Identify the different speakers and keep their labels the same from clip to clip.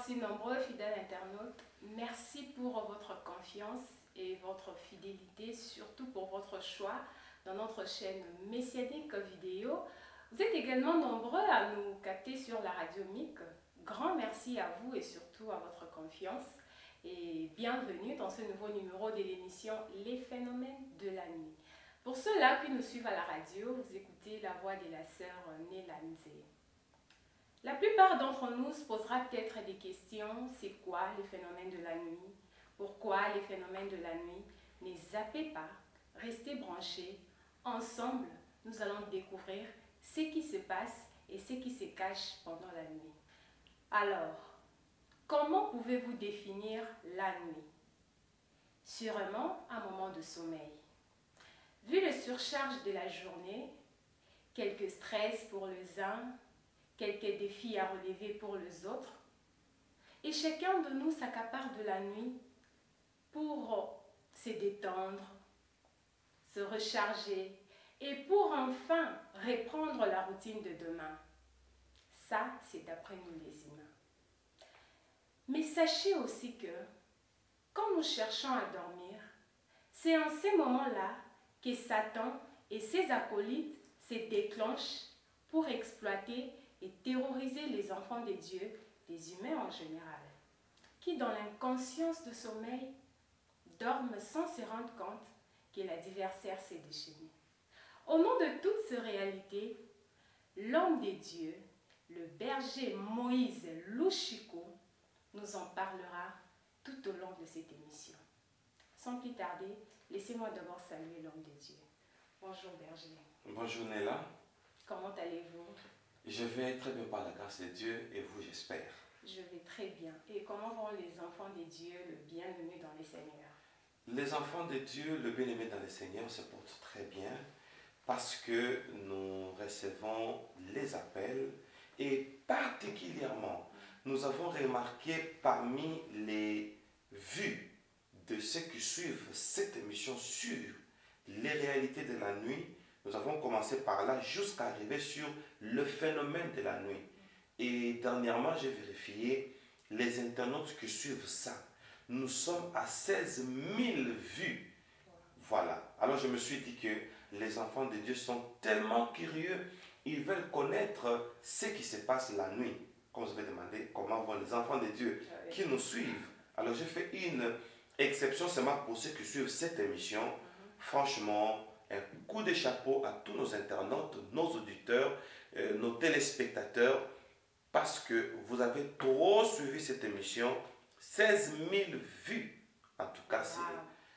Speaker 1: si nombreux, fidèles internautes. Merci pour votre confiance et votre fidélité, surtout pour votre choix dans notre chaîne Messianique Vidéo. Vous êtes également nombreux à nous capter sur la radio MIC. Grand merci à vous et surtout à votre confiance. Et bienvenue dans ce nouveau numéro de l'émission Les phénomènes de la nuit. Pour ceux-là qui nous suivent à la radio, vous écoutez la voix de la sœur Nélanze. La plupart d'entre nous se posera peut-être des questions. C'est quoi les phénomènes de la nuit? Pourquoi les phénomènes de la nuit? Ne zappez pas, restez branchés. Ensemble, nous allons découvrir ce qui se passe et ce qui se cache pendant la nuit. Alors, comment pouvez-vous définir la nuit? Sûrement un moment de sommeil. Vu le surcharge de la journée, quelques stress pour les uns, quelques défis à relever pour les autres, et chacun de nous s'accapare de la nuit pour se détendre, se recharger et pour enfin reprendre la routine de demain. Ça, c'est d'après nous les humains. Mais sachez aussi que quand nous cherchons à dormir, c'est en ces moments-là que Satan et ses acolytes se déclenchent pour exploiter et terroriser les enfants de Dieu, les humains en général, qui dans l'inconscience de sommeil dorment sans se rendre compte que l'adversaire s'est déchaîné. Au nom de toutes ces réalités, l'homme de Dieu, le berger Moïse Louchiko, nous en parlera tout au long de cette émission. Sans plus tarder, laissez-moi d'abord saluer l'homme de Dieu. Bonjour berger.
Speaker 2: Bonjour Néla.
Speaker 1: Comment allez-vous?
Speaker 2: Je vais très bien par la grâce de Dieu et vous, j'espère.
Speaker 1: Je vais très bien. Et comment vont les enfants de Dieu, le bien-aimé dans les Seigneurs?
Speaker 2: Les enfants de Dieu, le bien-aimé dans le Seigneur, se portent très bien parce que nous recevons les appels et particulièrement, nous avons remarqué parmi les vues de ceux qui suivent cette émission sur les réalités de la nuit, nous avons commencé par là jusqu'à arriver sur le phénomène de la nuit. Et dernièrement, j'ai vérifié les internautes qui suivent ça. Nous sommes à 16 000 vues. Voilà. Alors je me suis dit que les enfants de Dieu sont tellement curieux, ils veulent connaître ce qui se passe la nuit. Comme je vais demander comment vont les enfants de Dieu qui nous suivent. Alors j'ai fait une exception seulement pour ceux qui suivent cette émission. Franchement, un coup de chapeau à tous nos internautes, nos auditeurs, nos téléspectateurs, parce que vous avez trop suivi cette émission. 16 000 vues. En tout cas,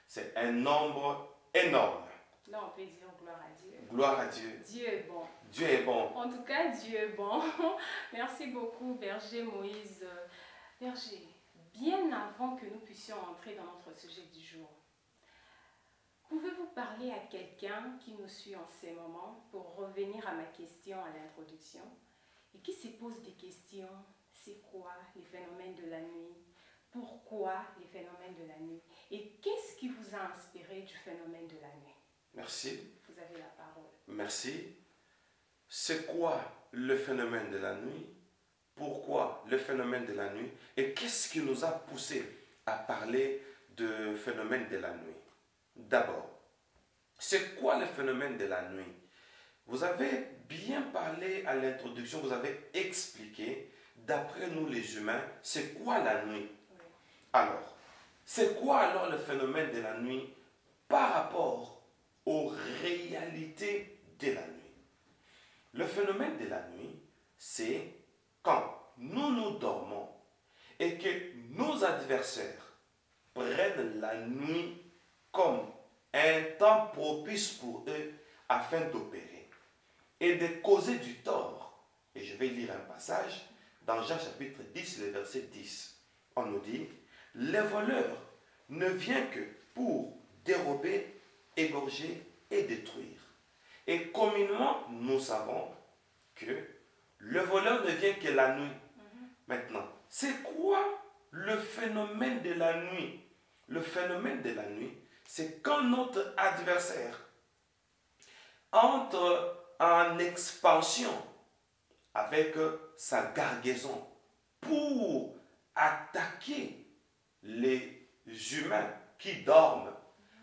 Speaker 2: c'est un nombre énorme.
Speaker 1: Non, on peut dire gloire à Dieu.
Speaker 2: Gloire à Dieu.
Speaker 1: Dieu est bon.
Speaker 2: Dieu est bon.
Speaker 1: En tout cas, Dieu est bon. Merci beaucoup, berger Moïse. Berger, bien avant que nous puissions entrer dans notre sujet du jour, pouvez-vous parler à quelqu'un qui nous suit en ces moments pour revenir à ma question à l'introduction et qui se pose des questions? C'est quoi les phénomènes de la nuit? Pourquoi les phénomènes de la nuit? Et qu'est-ce qui vous a inspiré du phénomène de la nuit?
Speaker 2: Merci.
Speaker 1: Vous avez la parole.
Speaker 2: Merci. C'est quoi le phénomène de la nuit? Pourquoi le phénomène de la nuit? Et qu'est-ce qui nous a poussé à parler de phénomène de la nuit? D'abord, c'est quoi le phénomène de la nuit? Vous avez bien parlé à l'introduction, vous avez expliqué, d'après nous les humains, c'est quoi la nuit? Alors, c'est quoi alors le phénomène de la nuit par rapport aux réalités de la nuit? Le phénomène de la nuit, c'est quand nous dormons et que nos adversaires prennent la nuit comme un temps propice pour eux afin d'opérer et de causer du tort. Et je vais lire un passage dans Jean chapitre 10, le verset 10. On nous dit, le voleur ne vient que pour dérober, égorger et détruire. Et communément, nous savons que le voleur ne vient que la nuit. Maintenant, c'est quoi le phénomène de la nuit? Le phénomène de la nuit, c'est quand notre adversaire entre en expansion avec sa gargaison pour attaquer les humains qui dorment.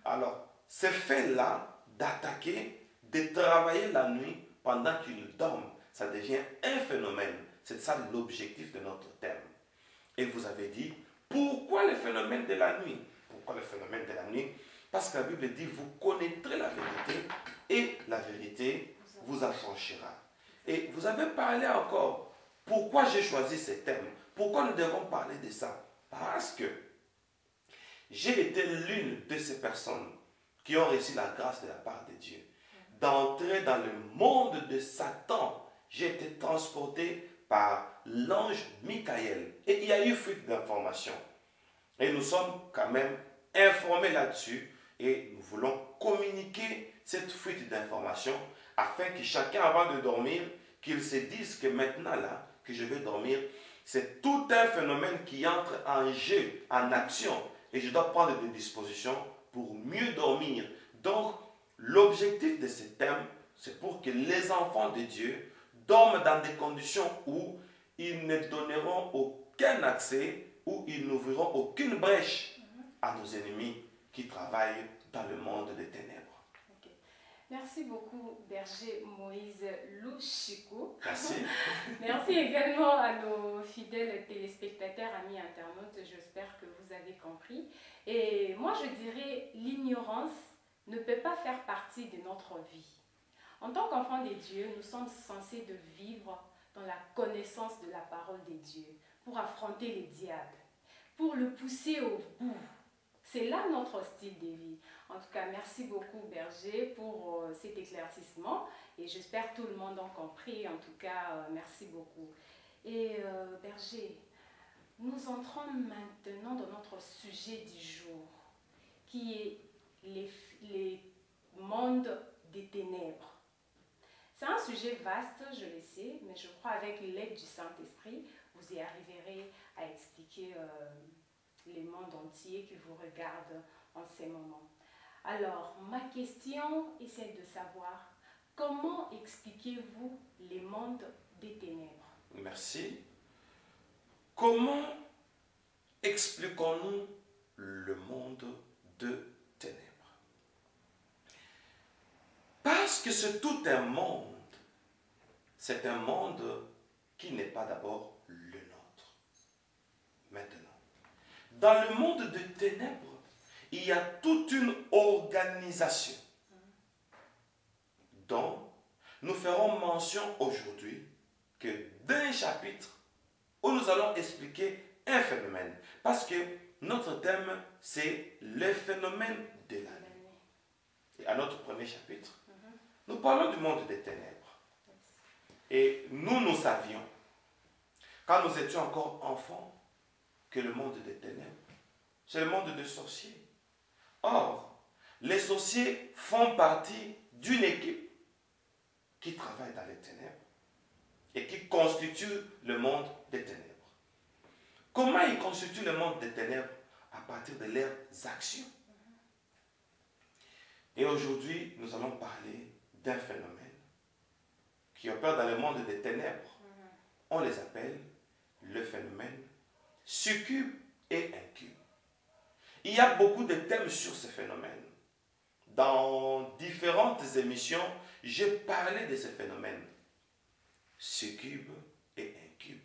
Speaker 2: Alors, ce fait-là d'attaquer, de travailler la nuit pendant qu'ils dorment, ça devient un phénomène. C'est ça l'objectif de notre thème. Et vous avez dit, pourquoi le phénomène de la nuit? Pourquoi le phénomène de la nuit? Parce que la Bible dit, vous connaîtrez la vérité et la vérité vous affranchira. Et vous avez parlé encore, pourquoi j'ai choisi ce thème? Pourquoi nous devons parler de ça? Parce que j'ai été l'une de ces personnes qui ont reçu la grâce de la part de Dieu. D'entrer dans le monde de Satan, j'ai été transporté par l'ange Michael. Et il y a eu fuite d'informations. Et nous sommes quand même informés là-dessus. Et nous voulons communiquer cette fuite d'informations afin que chacun, avant de dormir, qu'il se dise que maintenant, là, que je vais dormir, c'est tout un phénomène qui entre en jeu, en action. Et je dois prendre des dispositions pour mieux dormir. Donc, l'objectif de ce thème, c'est pour que les enfants de Dieu dorment dans des conditions où ils ne donneront aucun accès, où ils n'ouvriront aucune brèche à nos ennemis qui travaillent dans le monde des ténèbres.
Speaker 1: Okay. Merci beaucoup, Berger Moïse Louchikou.
Speaker 2: Merci.
Speaker 1: Merci également à nos fidèles téléspectateurs, amis internautes. J'espère que vous avez compris. Et moi, je dirais, l'ignorance ne peut pas faire partie de notre vie. En tant qu'enfants de Dieu, nous sommes censés de vivre dans la connaissance de la parole de Dieu pour affronter les diables, pour le pousser au bout. C'est là notre style de vie. En tout cas, merci beaucoup Berger pour cet éclaircissement et j'espère que tout le monde a compris. En tout cas, merci beaucoup. Et Berger, nous entrons maintenant dans notre sujet du jour, qui est les mondes des ténèbres. C'est un sujet vaste, je le sais, mais je crois avec l'aide du Saint-Esprit, vous y arriverez à expliquer les mondes entiers qui vous regardent en ces moments. Alors, ma question est celle de savoir, comment expliquez-vous les mondes des ténèbres?
Speaker 2: Merci. Comment expliquons-nous le monde de ténèbres? Parce que c'est tout un monde. C'est un monde qui n'est pas d'abord le nôtre. Maintenant, dans le monde de ténèbres, il y a toute une organisation dont nous ferons mention aujourd'hui que d'un chapitre où nous allons expliquer un phénomène. Parce que notre thème, c'est le phénomène de la nuit. Et à notre premier chapitre, nous parlons du monde des ténèbres. Et nous savions, quand nous étions encore enfants, que le monde des ténèbres, c'est le monde des sorciers. Or, les sorciers font partie d'une équipe qui travaille dans les ténèbres et qui constitue le monde des ténèbres. Comment ils constituent le monde des ténèbres? À partir de leurs actions. Et aujourd'hui, nous allons parler d'un phénomène qui opère dans le monde des ténèbres. On les appelle le phénomène succube et incube. Il y a beaucoup de thèmes sur ce phénomène. Dans différentes émissions, j'ai parlé de ce phénomène succube et incube,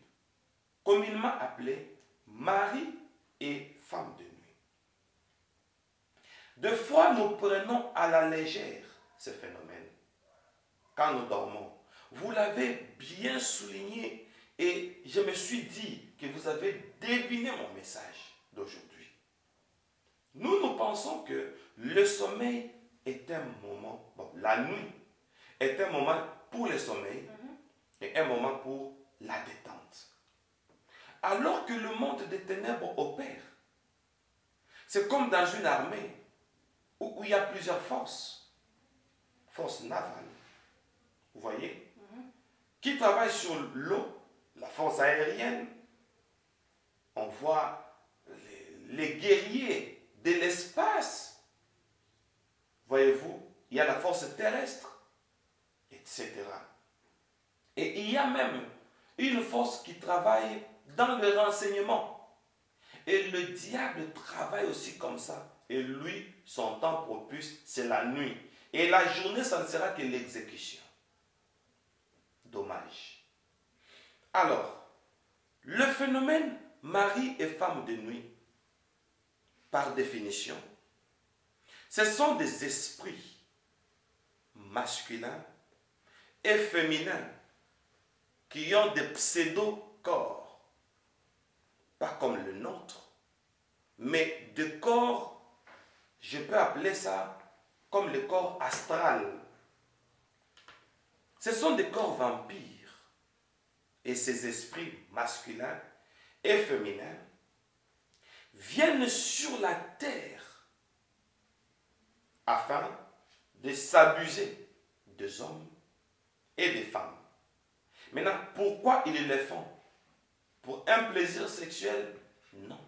Speaker 2: communément appelé mari et femme de nuit. Des fois, nous prenons à la légère ce phénomène quand nous dormons. Vous l'avez bien souligné et je me suis dit que vous avez deviné mon message d'aujourd'hui. Nous pensons que le sommeil est un moment, la nuit est un moment pour le sommeil et un moment pour la détente. Alors que le monde des ténèbres opère, c'est comme dans une armée où il y a plusieurs forces. Force navale, vous voyez, qui travaille sur l'eau, la force aérienne. On voit les guerriers de l'espace. Voyez-vous, il y a la force terrestre, etc. Et il y a même une force qui travaille dans le renseignement. Et le diable travaille aussi comme ça. Et lui, son temps propice, c'est la nuit. Et la journée, ça ne sera que l'exécution. Dommage. Alors, le phénomène mari et femme de nuit, par définition, ce sont des esprits masculins et féminins qui ont des pseudo-corps, pas comme le nôtre, mais des corps, je peux appeler ça comme le corps astral. Ce sont des corps vampires. Et ces esprits masculins et féminins viennent sur la terre afin de s'abuser des hommes et des femmes. Maintenant, pourquoi ils le font? Pour un plaisir sexuel? Non.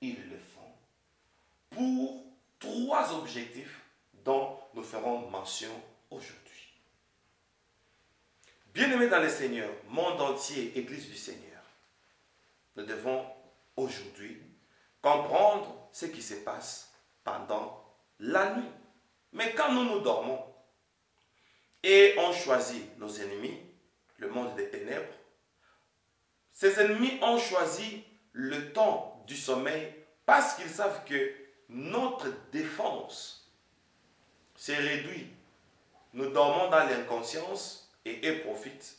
Speaker 2: Ils le font pour 3 objectifs dont nous ferons mention aujourd'hui. Bien-aimés dans le Seigneur, monde entier, Église du Seigneur, nous devons aujourd'hui comprendre ce qui se passe pendant la nuit. Mais quand nous dormons et on choisit nos ennemis, le monde des ténèbres, ces ennemis ont choisi le temps du sommeil parce qu'ils savent que notre défense s'est réduite. Nous dormons dans l'inconscience et eux profitent.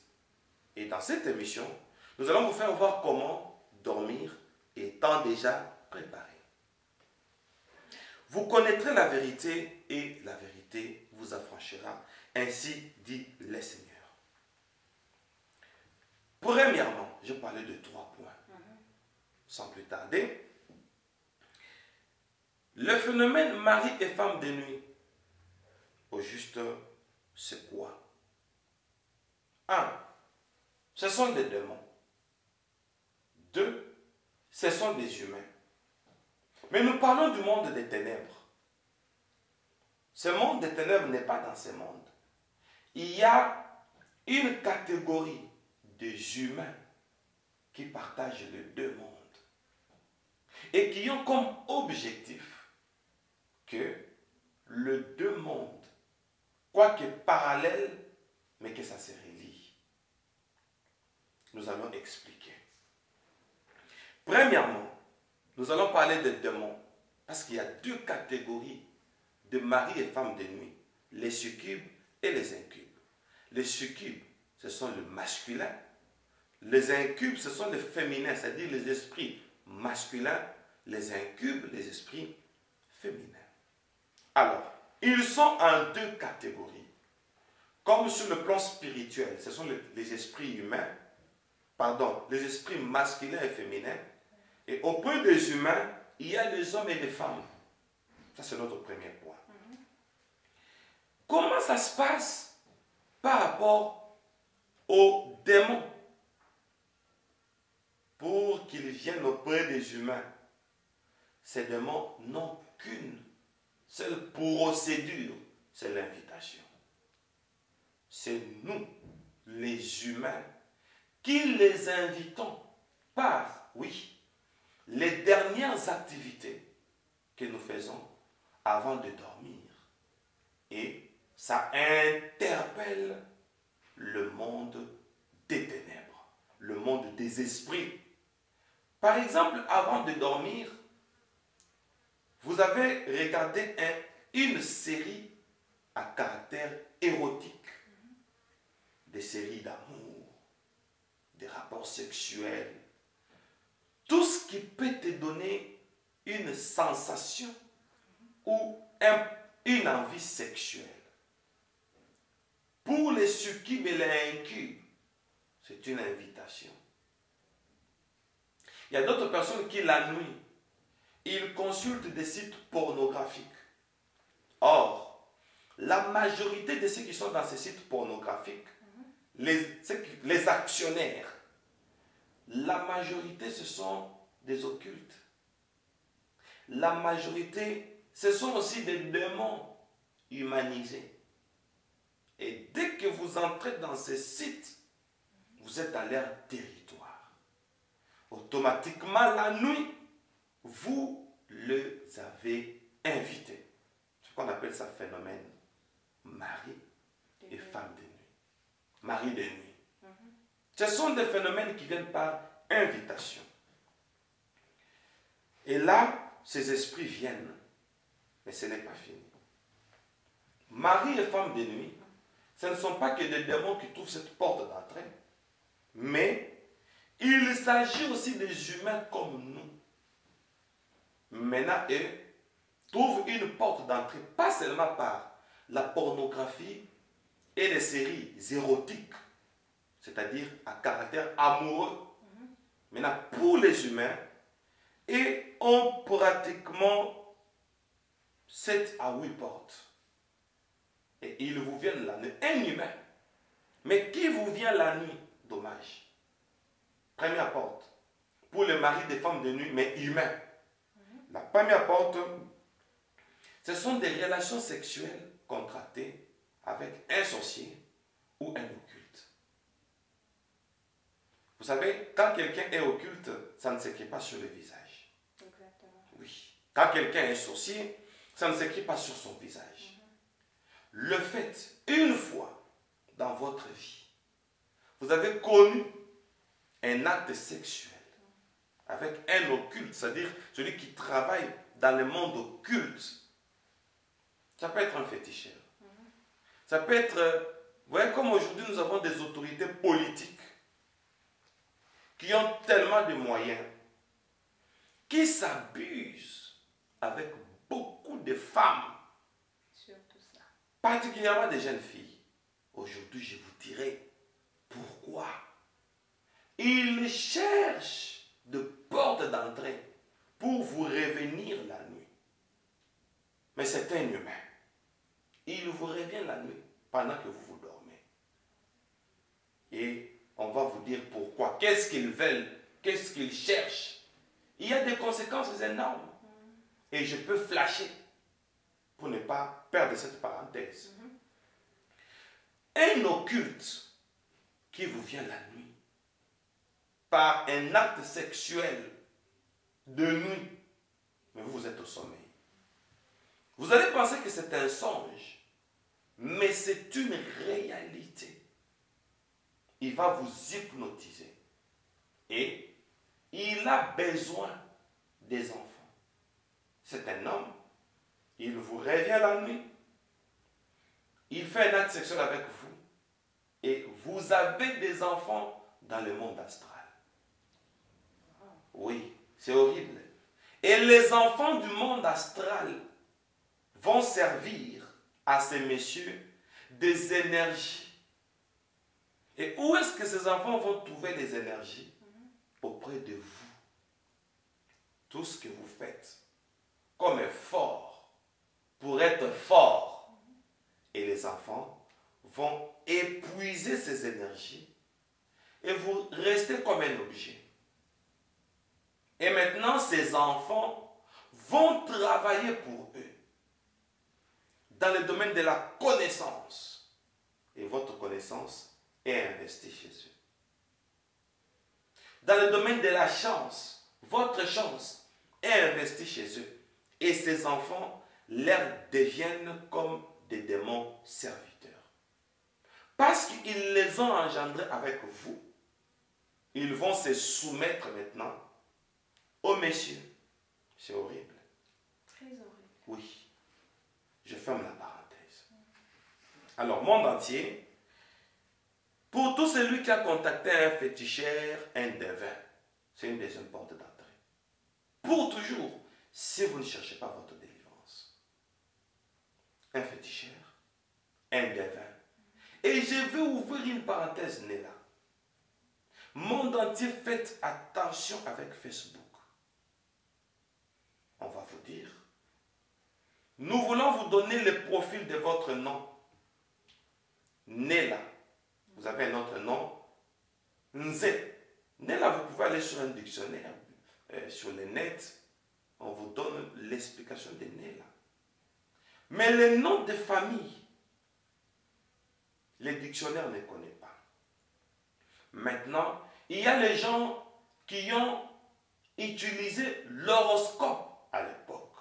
Speaker 2: Et dans cette émission, nous allons vous faire voir comment dormir étant déjà préparé. Vous connaîtrez la vérité et la vérité vous affranchira. Ainsi dit le Seigneur. Premièrement, je parlais de 3 points. Sans plus tarder, le phénomène mari et femme de nuit, au juste, c'est quoi? 1. Ce sont des démons. 2. Ce sont des humains. Mais nous parlons du monde des ténèbres. Ce monde des ténèbres n'est pas dans ce monde. Il y a une catégorie des humains qui partagent les 2 mondes et qui ont comme objectif que les 2 mondes, quoique parallèles, mais que ça se relie. Nous allons expliquer. Premièrement, nous allons parler des démons, parce qu'il y a 2 catégories de mari et femme de nuit, les succubes et les incubes. Les succubes, ce sont les masculins. Les incubes, ce sont les féminins, c'est-à-dire les esprits masculins. Les incubes, les esprits féminins. Alors, ils sont en 2 catégories. Comme sur le plan spirituel, ce sont les esprits humains, les esprits masculins et féminins. Et auprès des humains, il y a les hommes et les femmes. Ça, c'est notre premier point. Comment ça se passe par rapport aux démons pour qu'ils viennent auprès des humains? Ces démons n'ont qu'une seule procédure, c'est l'invitation. C'est nous, les humains, qui les invitons par, oui, les dernières activités que nous faisons avant de dormir. Et ça interpelle le monde des ténèbres, le monde des esprits. Par exemple, avant de dormir, vous avez regardé une série à caractère érotique, des séries d'amour, des rapports sexuels, tout ce qui peut te donner une sensation ou une envie sexuelle. Pour les succubes et les incubes, c'est une invitation. Il y a d'autres personnes qui, la nuit, ils consultent des sites pornographiques. Or, la majorité de ceux qui sont dans ces sites pornographiques, les actionnaires, la majorité, ce sont des occultes. La majorité, ce sont aussi des démons humanisés. Et dès que vous entrez dans ces sites, vous êtes dans leur territoire. automatiquement la nuit, vous les avez invités. C'est ce qu'on appelle ça phénomène mari et femme de nuit. Mari de nuit. Ce sont des phénomènes qui viennent par invitation. Et là, ces esprits viennent. Mais ce n'est pas fini. Mari et femme de nuit, ce ne sont pas que des démons qui trouvent cette porte d'entrée, mais il s'agit aussi des humains comme nous. Maintenant, eux trouvent une porte d'entrée, pas seulement par la pornographie et les séries érotiques, c'est-à-dire à caractère amoureux. Maintenant, pour les humains, et ont pratiquement 7 à 8 portes. Et ils vous viennent la nuit. Un humain. Mais qui vous vient la nuit? Dommage. Première porte. Pour le mari des femmes de nuit, mais humain. La première porte, ce sont des relations sexuelles contractées avec un sorcier ou un occulte. Vous savez, quand quelqu'un est occulte, ça ne s'écrit pas sur le visage.
Speaker 1: Exactement.
Speaker 2: Oui. Quand quelqu'un est sorcier, ça ne s'écrit pas sur son visage. Le fait, une fois dans votre vie, vous avez connu un acte sexuel avec un occulte, c'est-à-dire celui qui travaille dans le monde occulte. Ça peut être un féticheur. Ça peut être, vous voyez, comme aujourd'hui nous avons des autorités politiques qui ont tellement de moyens, qui s'abusent avec beaucoup de femmes,
Speaker 1: Surtout ça.
Speaker 2: particulièrement des jeunes filles. Aujourd'hui, je vous dirai pourquoi. Ils cherchent de portes d'entrée pour vous revenir la nuit. Mais c'est un humain. Il vous revient la nuit pendant que vous vous dormez. Et on va vous dire pourquoi. Qu'est-ce qu'ils veulent? Qu'est-ce qu'ils cherchent? Il y a des conséquences énormes. Et je peux flasher pour ne pas perdre cette parenthèse. Un occulte qui vous vient la nuit par un acte sexuel de nuit, mais vous êtes au sommeil. Vous allez penser que c'est un songe, mais c'est une réalité. Il va vous hypnotiser. Et il a besoin des enfants. C'est un homme, il vous revient la nuit, il fait un acte sexuel avec vous, et vous avez des enfants dans le monde astral. Oui, c'est horrible. Et les enfants du monde astral vont servir à ces messieurs des énergies. Et où est-ce que ces enfants vont trouver les énergies? Auprès de vous. Tout ce que vous faites comme effort pour être fort. Et les enfants vont épuiser ces énergies et vous restez comme un objet. Et maintenant, ces enfants vont travailler pour eux dans le domaine de la connaissance. Et votre connaissance est investie chez eux. Dans le domaine de la chance, votre chance est investie chez eux. Et ces enfants leur deviennent comme des démons serviteurs. Parce qu'ils les ont engendrés avec vous, ils vont se soumettre maintenant aux messieurs. C'est horrible.
Speaker 1: Très horrible.
Speaker 2: Oui. Je ferme la parenthèse. Alors, monde entier, pour tout celui qui a contacté un féticheur, un devin, c'est une deuxième porte d'entrée. Pour toujours, si vous ne cherchez pas votre délivrance. Un féticheur, un devin. Et je vais ouvrir une parenthèse, Néla. Monde entier, faites attention avec Facebook. On va vous dire. Nous voulons vous donner le profil de votre nom. Néla. Vous avez un autre nom. Nzé. Néla, vous pouvez aller sur un dictionnaire, sur le net. On vous donne l'explication de Néla. Mais le nom de famille, les dictionnaires ne connaissent pas. Maintenant, il y a les gens qui ont utilisé l'horoscope à l'époque.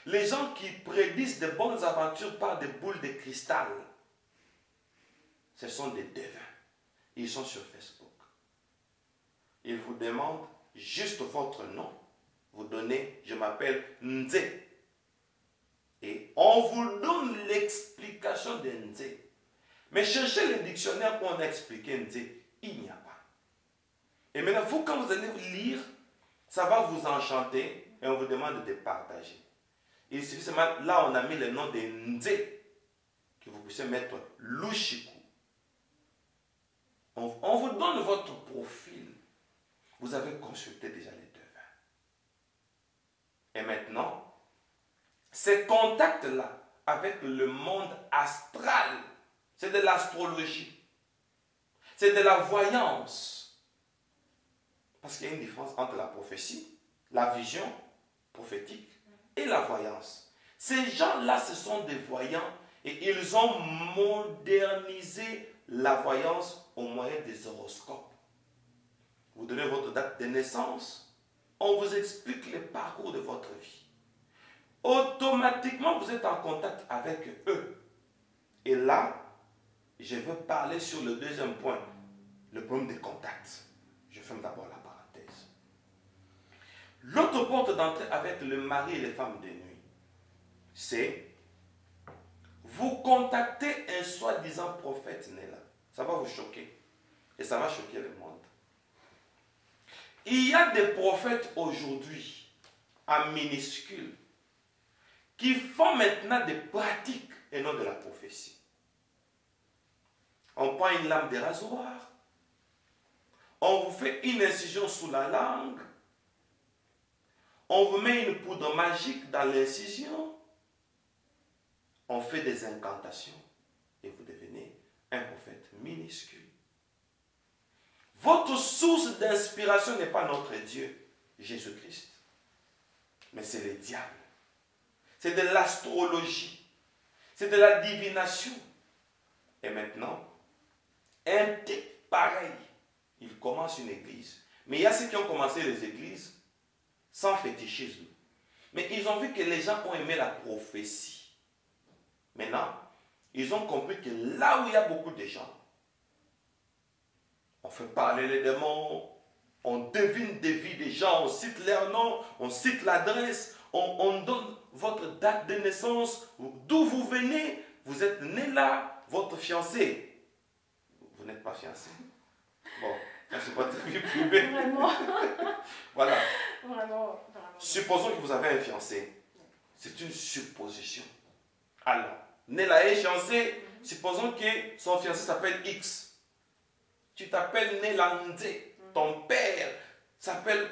Speaker 2: Les gens qui prédisent de bonnes aventures par des boules de cristal, ce sont des devins. Ils sont sur Facebook. Ils vous demandent juste votre nom. Vous donnez, je m'appelle Nze. Et on vous donne l'explication de Nze. Mais cherchez le dictionnaire où on a expliqué Nze, il n'y a pas. Et maintenant, vous, quand vous allez lire, ça va vous enchanter et on vous demande de partager. Il suffit seulement, là on a mis le nom de Nze, que vous puissiez mettre Lushiku. On vous donne votre profil. Vous avez consulté déjà les devins. Et maintenant, ces contacts-là avec le monde astral, c'est de l'astrologie. C'est de la voyance. Parce qu'il y a une différence entre la prophétie, la vision prophétique et la voyance. Ces gens-là, ce sont des voyants et ils ont modernisé la voyance au moyen des horoscopes. Vous donnez votre date de naissance, on vous explique le parcours de votre vie. Automatiquement, vous êtes en contact avec eux. Et là, je veux parler sur le deuxième point, le problème des contacts. Je ferme d'abord la parenthèse. L'autre porte d'entrée avec le mari et les femmes de nuit, c'est vous contactez un soi-disant prophète né là. Ça va vous choquer. Et ça va choquer le monde. Il y a des prophètes aujourd'hui, en minuscule, qui font maintenant des pratiques et non de la prophétie. On prend une lame de rasoir, on vous fait une incision sous la langue, on vous met une poudre magique dans l'incision, on fait des incantations et vous devenez un prophète minuscule. Votre source d'inspiration n'est pas notre Dieu, Jésus-Christ, mais c'est le diable. C'est de l'astrologie, c'est de la divination. Et maintenant, un type pareil, il commence une église. Mais il y a ceux qui ont commencé les églises sans fétichisme. Mais ils ont vu que les gens ont aimé la prophétie. Maintenant, ils ont compris que là où il y a beaucoup de gens, on fait parler les démons, on devine des vies des gens, on cite leur nom, on cite l'adresse, on donne votre date de naissance, d'où vous venez, vous êtes né là, votre fiancé. Vous n'êtes pas fiancé. Bon, ça c'est pas très privé.
Speaker 1: Vraiment.
Speaker 2: Voilà.
Speaker 1: Vraiment.
Speaker 2: Supposons que vous avez un fiancé. C'est une supposition. Alors, né là est fiancé, supposons que son fiancé s'appelle X. Tu t'appelles Nélandé. Ton père s'appelle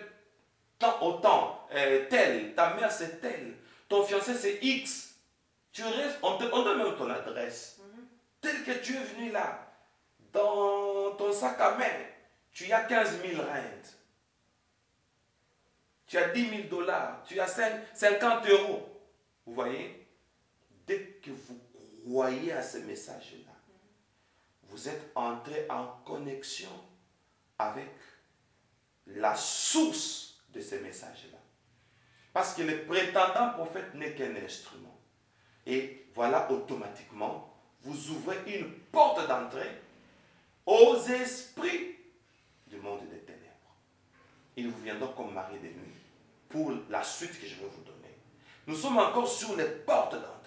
Speaker 2: tant autant, tel. Ta mère c'est tel. Ton fiancé c'est X. Tu restes, on donne même ton adresse. Tel que tu es venu là, dans ton sac à main, tu as 15 000 rentes. Tu as 10 000 $. Tu as 50 €. Vous voyez? Dès que vous croyez à ce message-là, vous êtes entré en connexion avec la source de ces messages-là. Parce que le prétendant prophète n'est qu'un instrument. Et voilà, automatiquement, vous ouvrez une porte d'entrée aux esprits du monde des ténèbres. Ils vous viendront comme mari de nuit pour la suite que je vais vous donner. Nous sommes encore sur les portes d'entrée.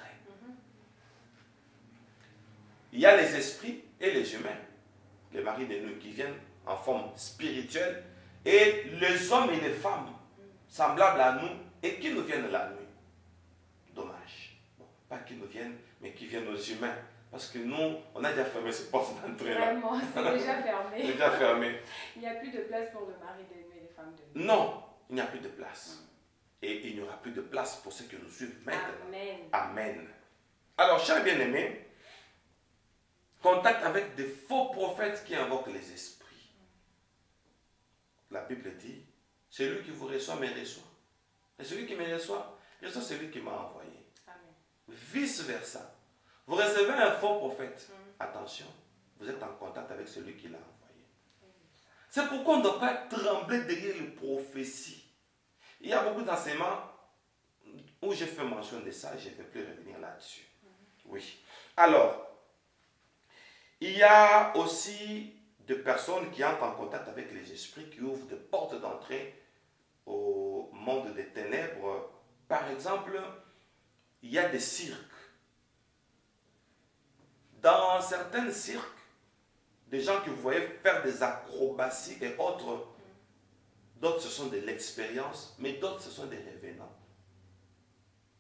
Speaker 2: Il y a les esprits et les humains, les maris de nuit qui viennent en forme spirituelle, et les hommes et les femmes semblables à nous et qui nous viennent la nuit. Dommage. Bon, pas qu'ils nous viennent, mais qui viennent aux humains. Parce que nous, on a déjà fermé ces portes d'entrée là.
Speaker 1: Vraiment, c'est déjà fermé.
Speaker 2: C'est déjà fermé.
Speaker 1: Il n'y a plus de place pour le mari de nuit et les femmes de nuit.
Speaker 2: Non, il n'y a plus de place. Et il n'y aura plus de place pour ceux qui nous suivent maintenant.
Speaker 1: Amen.
Speaker 2: Amen. Alors, chers bien-aimés, contact avec des faux prophètes qui invoquent les esprits. La Bible dit, celui qui vous reçoit me reçoit. Et celui qui me reçoit celui qui m'a envoyé.
Speaker 1: Amen.
Speaker 2: Vice versa. Vous recevez un faux prophète. Attention, vous êtes en contact avec celui qui l'a envoyé. C'est pourquoi on ne doit pas trembler derrière les prophéties. Il y a beaucoup d'enseignements où j'ai fait mention de ça, je ne vais plus revenir là-dessus. Oui. Alors, il y a aussi des personnes qui entrent en contact avec les esprits, qui ouvrent des portes d'entrée au monde des ténèbres. Par exemple, il y a des cirques. Dans certains cirques, des gens que vous voyez faire des acrobaties et autres, d'autres ce sont de l'expérience, mais d'autres ce sont des revenants.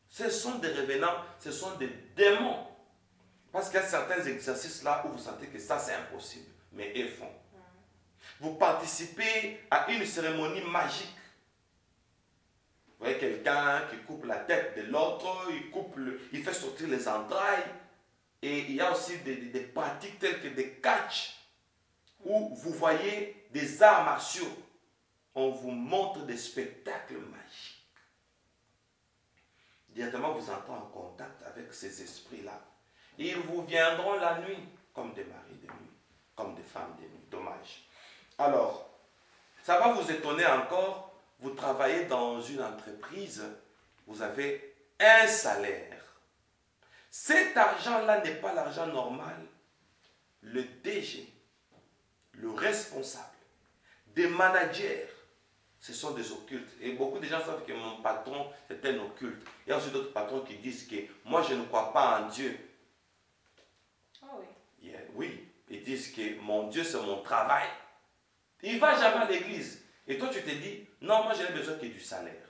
Speaker 2: Ce sont des revenants, ce sont des démons. Parce qu'il y a certains exercices là où vous sentez que ça c'est impossible, mais ils font. Vous participez à une cérémonie magique. Vous voyez quelqu'un qui coupe la tête de l'autre, il fait sortir les entrailles. Et il y a aussi des pratiques telles que des catchs, où vous voyez des arts martiaux. On vous montre des spectacles magiques. Directement, vous entrez en contact avec ces esprits-là. Ils vous viendront la nuit, comme des maris de nuit, comme des femmes de nuit. Dommage. Alors, ça va vous étonner encore. Vous travaillez dans une entreprise, vous avez un salaire. Cet argent-là n'est pas l'argent normal. Le DG, le responsable, des managers, ce sont des occultes. Et beaucoup de gens savent que mon patron, c'est un occulte. Il y a aussi d'autres patrons qui disent que moi, je ne crois pas en Dieu.
Speaker 1: Ah oui.
Speaker 2: Yeah, oui, ils disent que mon Dieu, c'est mon travail. Il ne va jamais à l'église. Et toi, tu te dis, non, moi, j'ai besoin que du salaire.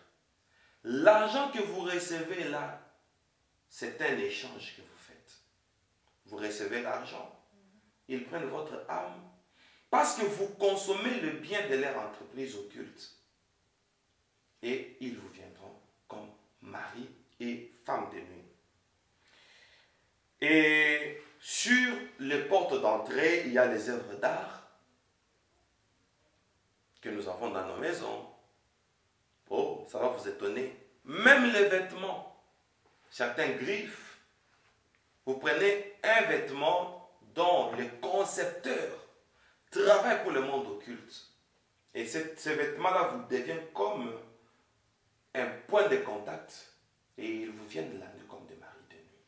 Speaker 2: L'argent que vous recevez là, c'est un échange que vous faites. Vous recevez l'argent. Ils prennent votre âme parce que vous consommez le bien de leur entreprise occulte. Et ils vous viendront comme mari et femme de nuit. Et sur les portes d'entrée, il y a les œuvres d'art que nous avons dans nos maisons. Oh, ça va vous étonner. Même les vêtements, certains griffes. Vous prenez un vêtement dont les concepteurs travaillent pour le monde occulte. Et ces vêtements-là vous deviennent comme un point de contact. Et ils vous viennent la nuit comme des maris de nuit.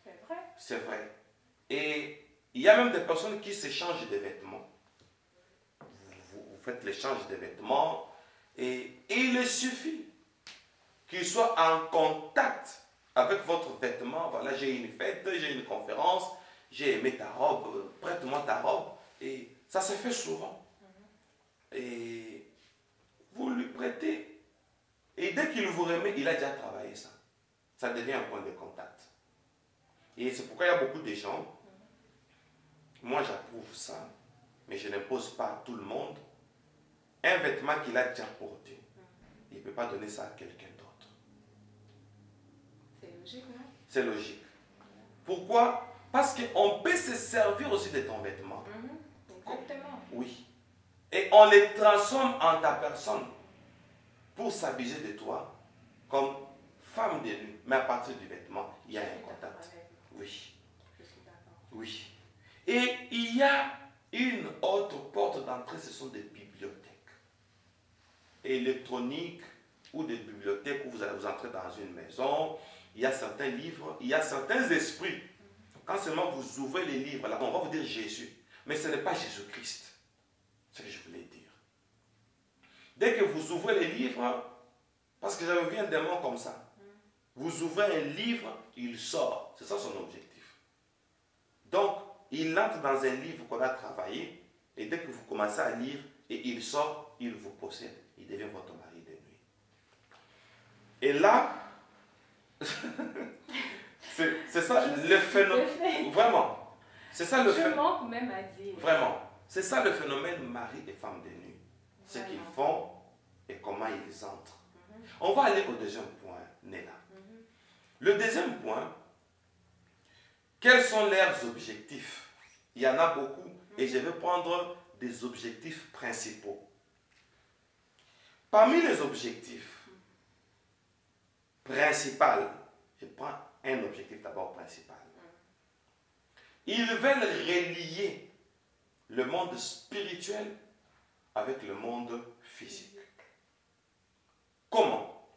Speaker 1: C'est vrai.
Speaker 2: C'est vrai. Et il y a même des personnes qui s'échangent des vêtements. Vous faites l'échange des vêtements et il suffit qu'il soit en contact avec votre vêtement. Voilà, j'ai une fête, j'ai une conférence, j'ai aimé ta robe, prête-moi ta robe. Et ça se fait souvent. Et vous lui prêtez. Et dès qu'il vous remet, il a déjà travaillé ça. Ça devient un point de contact. Et c'est pourquoi il y a beaucoup de gens. Moi, j'approuve ça. Mais je n'impose pas à tout le monde. Un vêtement qu'il a déjà porté, il ne peut pas donner ça à quelqu'un d'autre.
Speaker 1: C'est logique, non?
Speaker 2: C'est logique. Pourquoi? Parce qu'on peut se servir aussi de ton vêtement.
Speaker 1: Exactement.
Speaker 2: Oui. Et on les transforme en ta personne pour s'abuser de toi comme femme de nuit. Mais à partir du vêtement, il y a un contact. Oui.
Speaker 1: Je suis d'accord.
Speaker 2: Oui. Et il y a une autre porte d'entrée, ce sont des bibliothèques électroniques ou des bibliothèques où vous allez vous entrer dans une maison. Il y a certains livres, il y a certains esprits. Quand seulement vous ouvrez les livres, là, on va vous dire Jésus. Mais ce n'est pas Jésus-Christ. C'est ce que je voulais dire. Dès que vous ouvrez les livres, parce que j'avais vu un démon comme ça, vous ouvrez un livre, il sort. C'est ça son objectif. Donc, il entre dans un livre qu'on a travaillé, et dès que vous commencez à lire, et il sort, il vous possède. Il devient votre mari de nuit. Et là, c'est ça le phénomène. Vraiment. C'est ça le phénomène.
Speaker 1: Je manque même à dire.
Speaker 2: Vraiment. C'est ça le phénomène mari et femme de nuit. Ce qu'ils font et comment ils entrent. On va aller au deuxième point, Néla. Le deuxième point, quels sont leurs objectifs? Il y en a beaucoup et je vais prendre des objectifs principaux. Parmi les objectifs principaux, je prends un objectif d'abord principal. Ils veulent relier le monde spirituel avec le monde physique. Comment?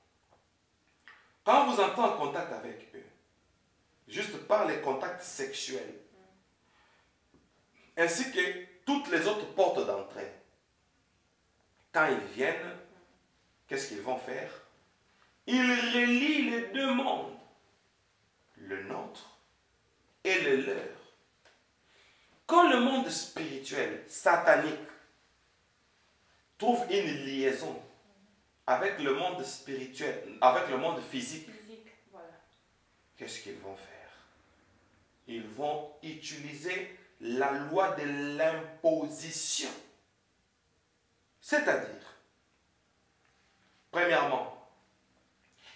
Speaker 2: Quand vous entrez en contact avec eux, juste par les contacts sexuels, ainsi que toutes les autres portes d'entrée, quand ils viennent, qu'est-ce qu'ils vont faire? Ils relient les deux mondes, le nôtre et le leur. Quand le monde spirituel, satanique, trouve une liaison avec le monde spirituel, avec le monde physique,
Speaker 1: voilà.
Speaker 2: Qu'est-ce qu'ils vont faire? Ils vont utiliser la loi de l'imposition. C'est-à-dire, premièrement,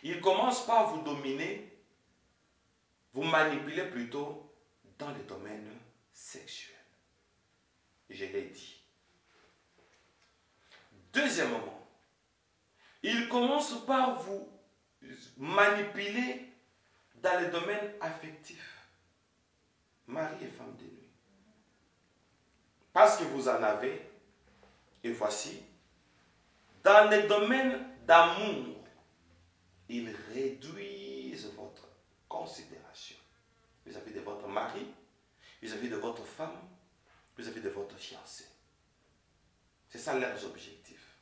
Speaker 2: ils commencent par vous dominer, vous manipuler plutôt dans le domaine sexuel. Je l'ai dit. Deuxièmement, ils commencent par vous manipuler dans le domaine affectif. Mari et femme de nuit. Parce que vous en avez, et voici, dans le domaine d'amour, ils réduisent votre considération vis-à-vis de votre mari, vis-à-vis de votre femme, vis-à-vis de votre fiancé. C'est ça leurs objectifs.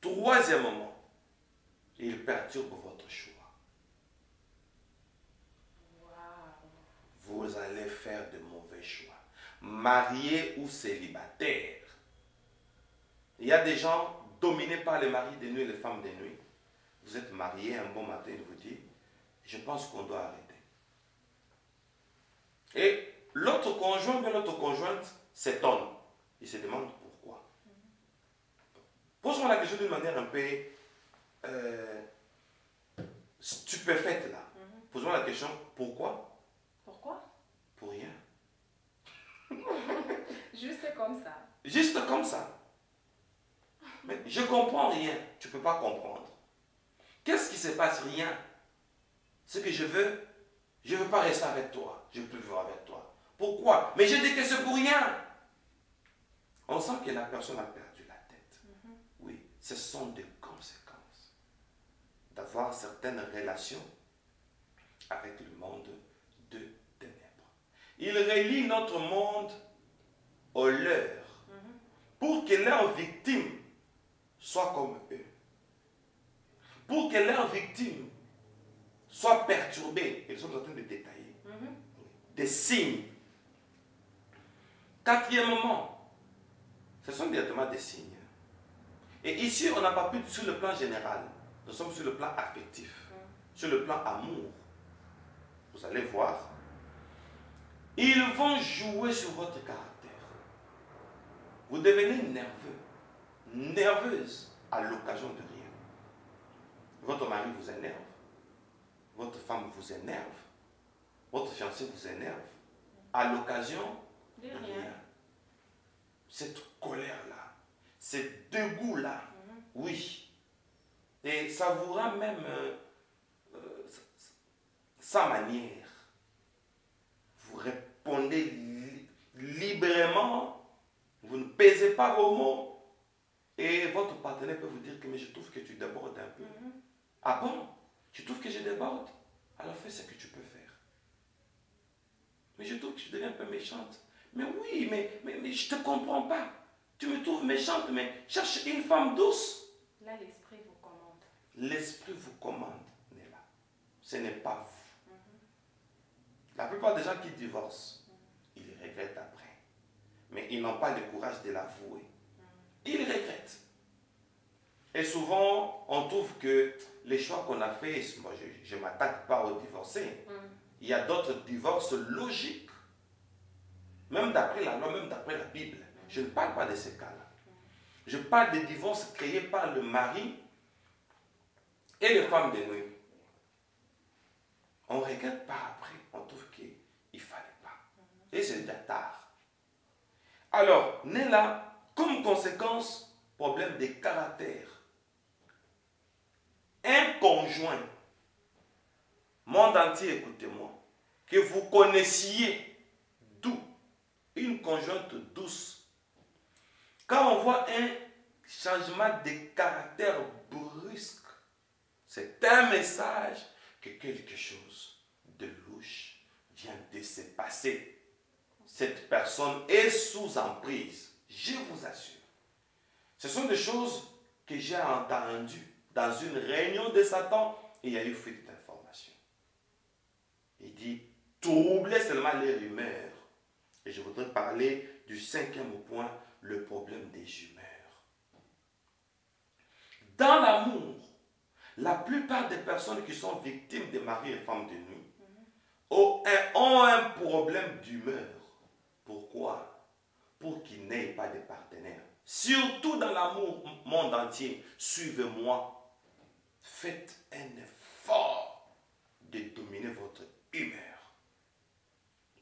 Speaker 2: Troisièmement, ils perturbent votre choix. Vous allez faire de mauvais choix. Marié ou célibataire. Il y a des gens dominés par les maris de nuit et les femmes de nuit. Vous êtes marié, un bon matin, il vous dit, je pense qu'on doit arrêter. Et l'autre conjoint, bien l'autre conjointe s'étonne. Il se demande pourquoi. Pose-moi la question d'une manière un peu stupéfaite là. Pose-moi la question, pourquoi?
Speaker 1: Pourquoi?
Speaker 2: Pour rien.
Speaker 1: Juste comme ça.
Speaker 2: Juste comme ça. Mais je comprends rien. Tu ne peux pas comprendre. Qu'est-ce qui se passe? Rien. Ce que je veux pas rester avec toi. Je ne veux plus vivre avec toi. Pourquoi? Mais je dis que c'est pour rien. On sent que la personne a perdu la tête. Oui, ce sont des conséquences d'avoir certaines relations avec le monde de ténèbres. Ils relient notre monde au leur pour que leurs victimes soient comme eux. Pour que leurs victimes soient perturbées. Et nous sommes en train de détailler des signes. Quatrièmement, ce sont directement des signes. Et ici, on n'a pas pu sur le plan général. Nous sommes sur le plan affectif, sur le plan amour. Vous allez voir. Ils vont jouer sur votre caractère. Vous devenez nerveux, nerveuse à l'occasion de rien. Votre mari vous énerve, votre femme vous énerve, votre fiancé vous énerve à l'occasion de rien. Cette colère-là, ce dégoût-là, oui. Et ça vous rend même sa manière. Vous répondez librement, vous ne pesez pas vos mots, et votre partenaire peut vous dire que mais je trouve que tu débordes un peu. Ah bon? Tu trouves que je déborde? Alors fais ce que tu peux faire. Mais je trouve que tu deviens un peu méchante. Mais oui, mais je ne te comprends pas. Tu me trouves méchante, mais cherche une femme douce.
Speaker 1: Là, l'esprit vous commande.
Speaker 2: L'esprit vous commande, Néla. Ce n'est pas vous. La plupart des gens qui divorcent, ils regrettent après. Mais ils n'ont pas le courage de l'avouer. Ils regrettent. Et souvent, on trouve que les choix qu'on a faits, moi je ne m'attaque pas aux divorcés. Il y a d'autres divorces logiques. Même d'après la loi, même d'après la Bible. Je ne parle pas de ces cas-là. Je parle des divorces créés par le mari et les femmes de nuit. On ne regrette pas après. On trouve qu'il ne fallait pas. Et c'est déjà tard. Alors, né là, comme conséquence, problème de caractère. Un conjoint, monde entier, écoutez-moi, que vous connaissiez d'où une conjointe douce Quand on voit un changement de caractère brusque, c'est un message que quelque chose de louche vient de se passer. Cette personne est sous emprise, je vous assure. Ce sont des choses que j'ai entendues dans une réunion de Satan et il y a eu fuite d'informations. Il dit, troublez seulement les rumeurs. Et je voudrais parler du 5e point, le problème des humeurs. Dans l'amour, la plupart des personnes qui sont victimes de mari et femmes de nuit ont un problème d'humeur. Pourquoi? Pour qu'ils n'aient pas de partenaire. Surtout dans l'amour monde entier. Suivez-moi. Faites un effort de dominer votre humeur.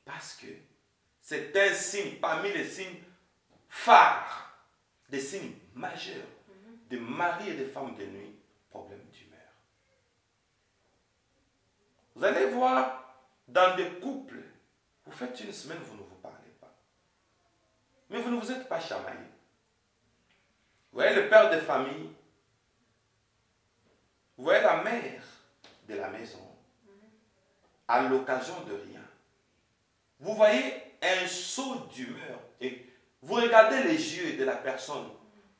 Speaker 2: Parce que c'est un signe parmi les signes phares, des signes majeurs de mari et de femmes de nuit, problème d'humeur. Vous allez voir dans des couples, vous faites une semaine, vous ne vous parlez pas. Mais vous ne vous êtes pas chamaillé. Vous voyez le père de famille, vous voyez la mère de la maison, à l'occasion de rien. Vous voyez un saut d'humeur et vous regardez les yeux de la personne,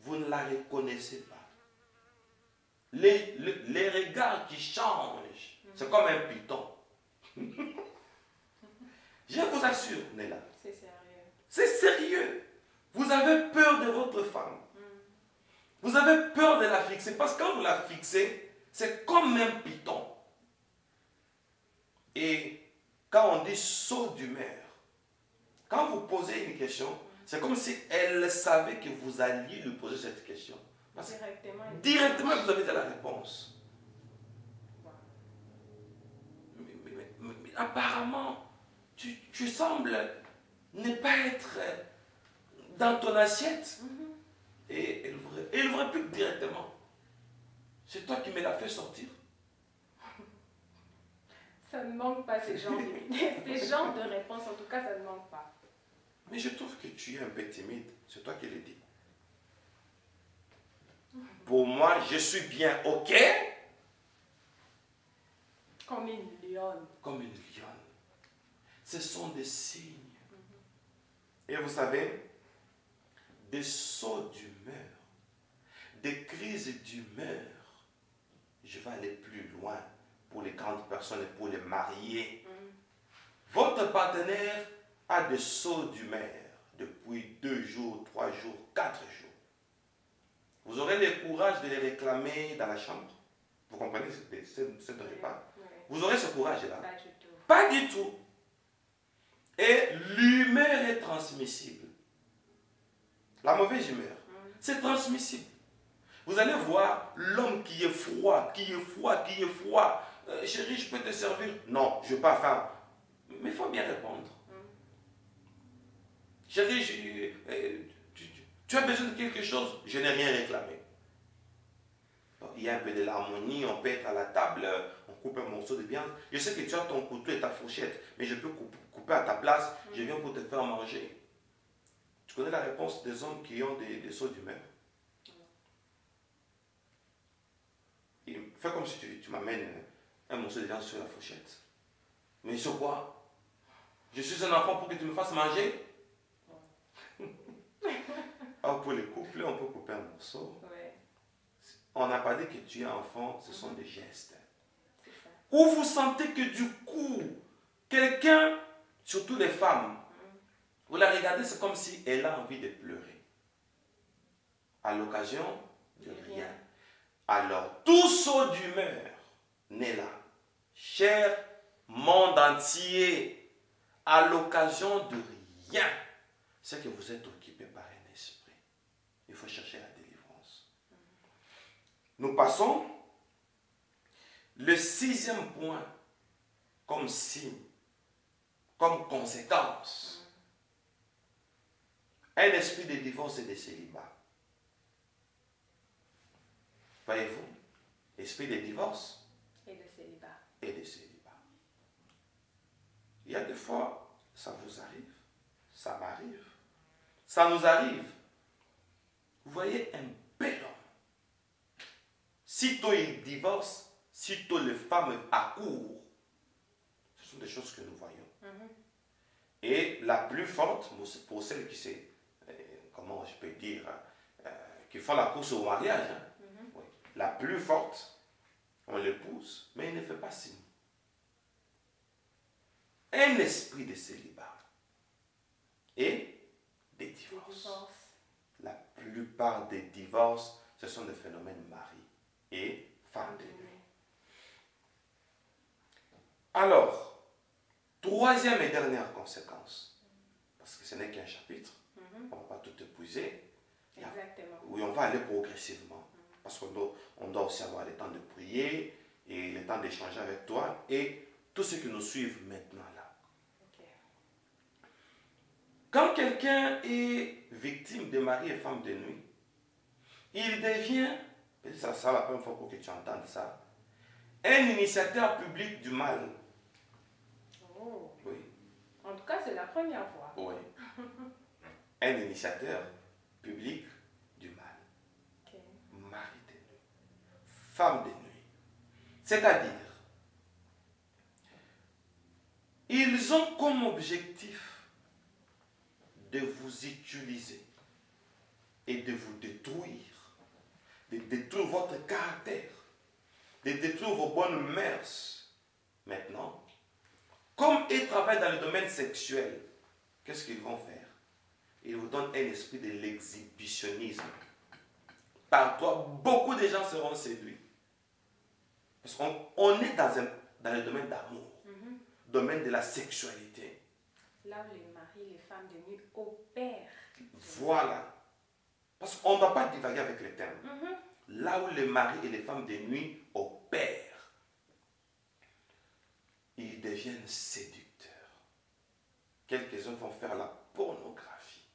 Speaker 2: vous ne la reconnaissez pas. Les regards qui changent, c'est comme un python. Je vous assure, Néla.
Speaker 1: C'est sérieux.
Speaker 2: C'est sérieux. Vous avez peur de votre femme. Vous avez peur de la fixer. Parce que quand vous la fixez, c'est comme un python. Et quand on dit saut d'humeur, quand vous posez une question, c'est comme si elle savait que vous alliez lui poser cette question. Parce que directement, vous avez la réponse. Mais apparemment, tu sembles ne pas être dans ton assiette. Et elle vous réplique directement. C'est toi qui me l'as fait sortir.
Speaker 1: Ça ne manque pas ces genres de réponses, en tout cas, ça ne manque pas.
Speaker 2: Mais je trouve que tu es un peu timide. C'est toi qui le dis. Pour moi, je suis bien OK.
Speaker 1: Comme une lionne.
Speaker 2: Comme une lionne. Ce sont des signes. Et vous savez, des sauts d'humeur, des crises d'humeur, je vais aller plus loin pour les grandes personnes et pour les mariés. Votre partenaire a des sauts d'humeur depuis 2 jours, 3 jours, 4 jours. Vous aurez le courage de les réclamer dans la chambre. Vous comprenez ce dont je parle? Vous aurez ce courage-là?
Speaker 1: Pas du tout.
Speaker 2: Pas du tout. Et l'humeur est transmissible. La mauvaise humeur, c'est transmissible. Vous allez voir l'homme qui est froid, qui est froid. Chérie, je peux te servir? Non, je ne vais pas faire. Mais il faut bien répondre. Chérie, tu as besoin de quelque chose? Je n'ai rien réclamé. Bon, il y a un peu de l'harmonie, on peut être à la table, on coupe un morceau de viande. Je sais que tu as ton couteau et ta fourchette, mais je peux couper à ta place, je viens pour te faire manger. Tu connais la réponse des hommes qui ont des sauts d'humeur? Fais comme si tu m'amènes un morceau de viande sur la fourchette. Mais sur quoi? Je suis un enfant pour que tu me fasses manger? Alors pour les couples, on peut couper un morceau. On n'a pas dit que tu es enfant, ce sont des gestes. Ou vous sentez que du coup, quelqu'un, surtout les femmes, vous la regardez, c'est comme si elle a envie de pleurer. À l'occasion de rien. Alors, tout saut d'humeur n'est là. Cher monde entier, à l'occasion de rien, c'est que vous êtes occupé par un esprit. Il faut chercher la délivrance. Nous passons le 6e point comme signe, comme conséquence. Un esprit de divorce et de célibat. Voyez-vous, esprit de divorce
Speaker 1: et de célibat.
Speaker 2: Il y a des fois, ça vous arrive, ça m'arrive, ça nous arrive Vous voyez un bel homme. Sitôt il divorce, sitôt les femmes accourent. Ce sont des choses que nous voyons. Et la plus forte, pour celles qui sait, comment je peux dire, qui font la course au mariage, hein, oui, la plus forte, on l'épouse, mais il ne fait pas signe. Un esprit de célibat et des divorces. La plupart des divorces, ce sont des phénomènes mari et femme de nuit. Alors, troisième et dernière conséquence, parce que ce n'est qu'un chapitre, on ne va pas tout épuiser.
Speaker 1: Exactement.
Speaker 2: Oui, on va aller progressivement, parce qu'on doit aussi avoir le temps de prier et le temps d'échanger avec toi et tous ceux qui nous suivent maintenant là.
Speaker 1: Okay.
Speaker 2: Quand quelqu'un est victime de mari et femme de nuit, il devient, ça sera la première fois pour que tu entendes ça, un initiateur public du mal.
Speaker 1: Oh.
Speaker 2: Oui.
Speaker 1: En tout cas, c'est la première fois.
Speaker 2: Oui. Un initiateur public du mal.
Speaker 1: Okay.
Speaker 2: Mari de nuit, femme de nuit. C'est-à-dire, ils ont comme objectif de vous utiliser et de vous détruire, de détruire votre caractère, de détruire vos bonnes mœurs. Maintenant, comme ils travaillent dans le domaine sexuel, qu'est-ce qu'ils vont faire? Ils vous donnent un esprit de l'exhibitionnisme. Par toi, beaucoup de gens seront séduits. Parce qu'on est dans le domaine d'amour, domaine de la sexualité.
Speaker 1: Là où les maris, les femmes de nuit opèrent.
Speaker 2: Voilà. Parce qu'on ne doit pas divaguer avec les termes. Là où les maris et les femmes de nuit opèrent, ils deviennent séducteurs. Quelques-uns vont faire la pornographie.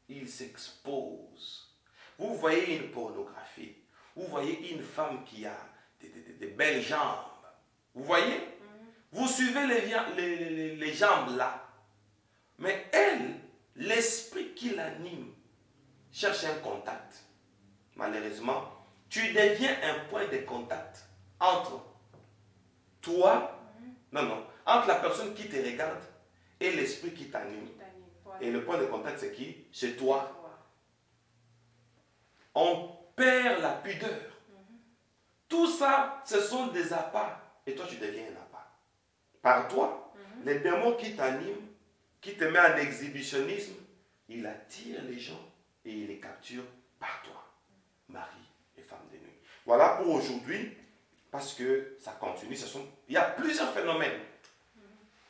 Speaker 2: Ils s'exposent. Vous voyez une pornographie. Vous voyez une femme qui a des belles jambes. Vous voyez? Vous suivez les jambes là. Mais elle, l'esprit qui l'anime, cherche un contact. Malheureusement, tu deviens un point de contact entre toi, entre la personne qui te regarde et l'esprit qui t'anime.
Speaker 1: Voilà.
Speaker 2: Et le point de contact, c'est qui? C'est toi. On perd la pudeur. Tout ça, ce sont des appâts. Et toi, tu deviens un appât. Par toi, les démons qui t'animent, qui te met en exhibitionnisme, il attire les gens et il les capture par toi. Mari et femme de nuit. Voilà pour aujourd'hui, parce que ça continue. Il y a plusieurs phénomènes.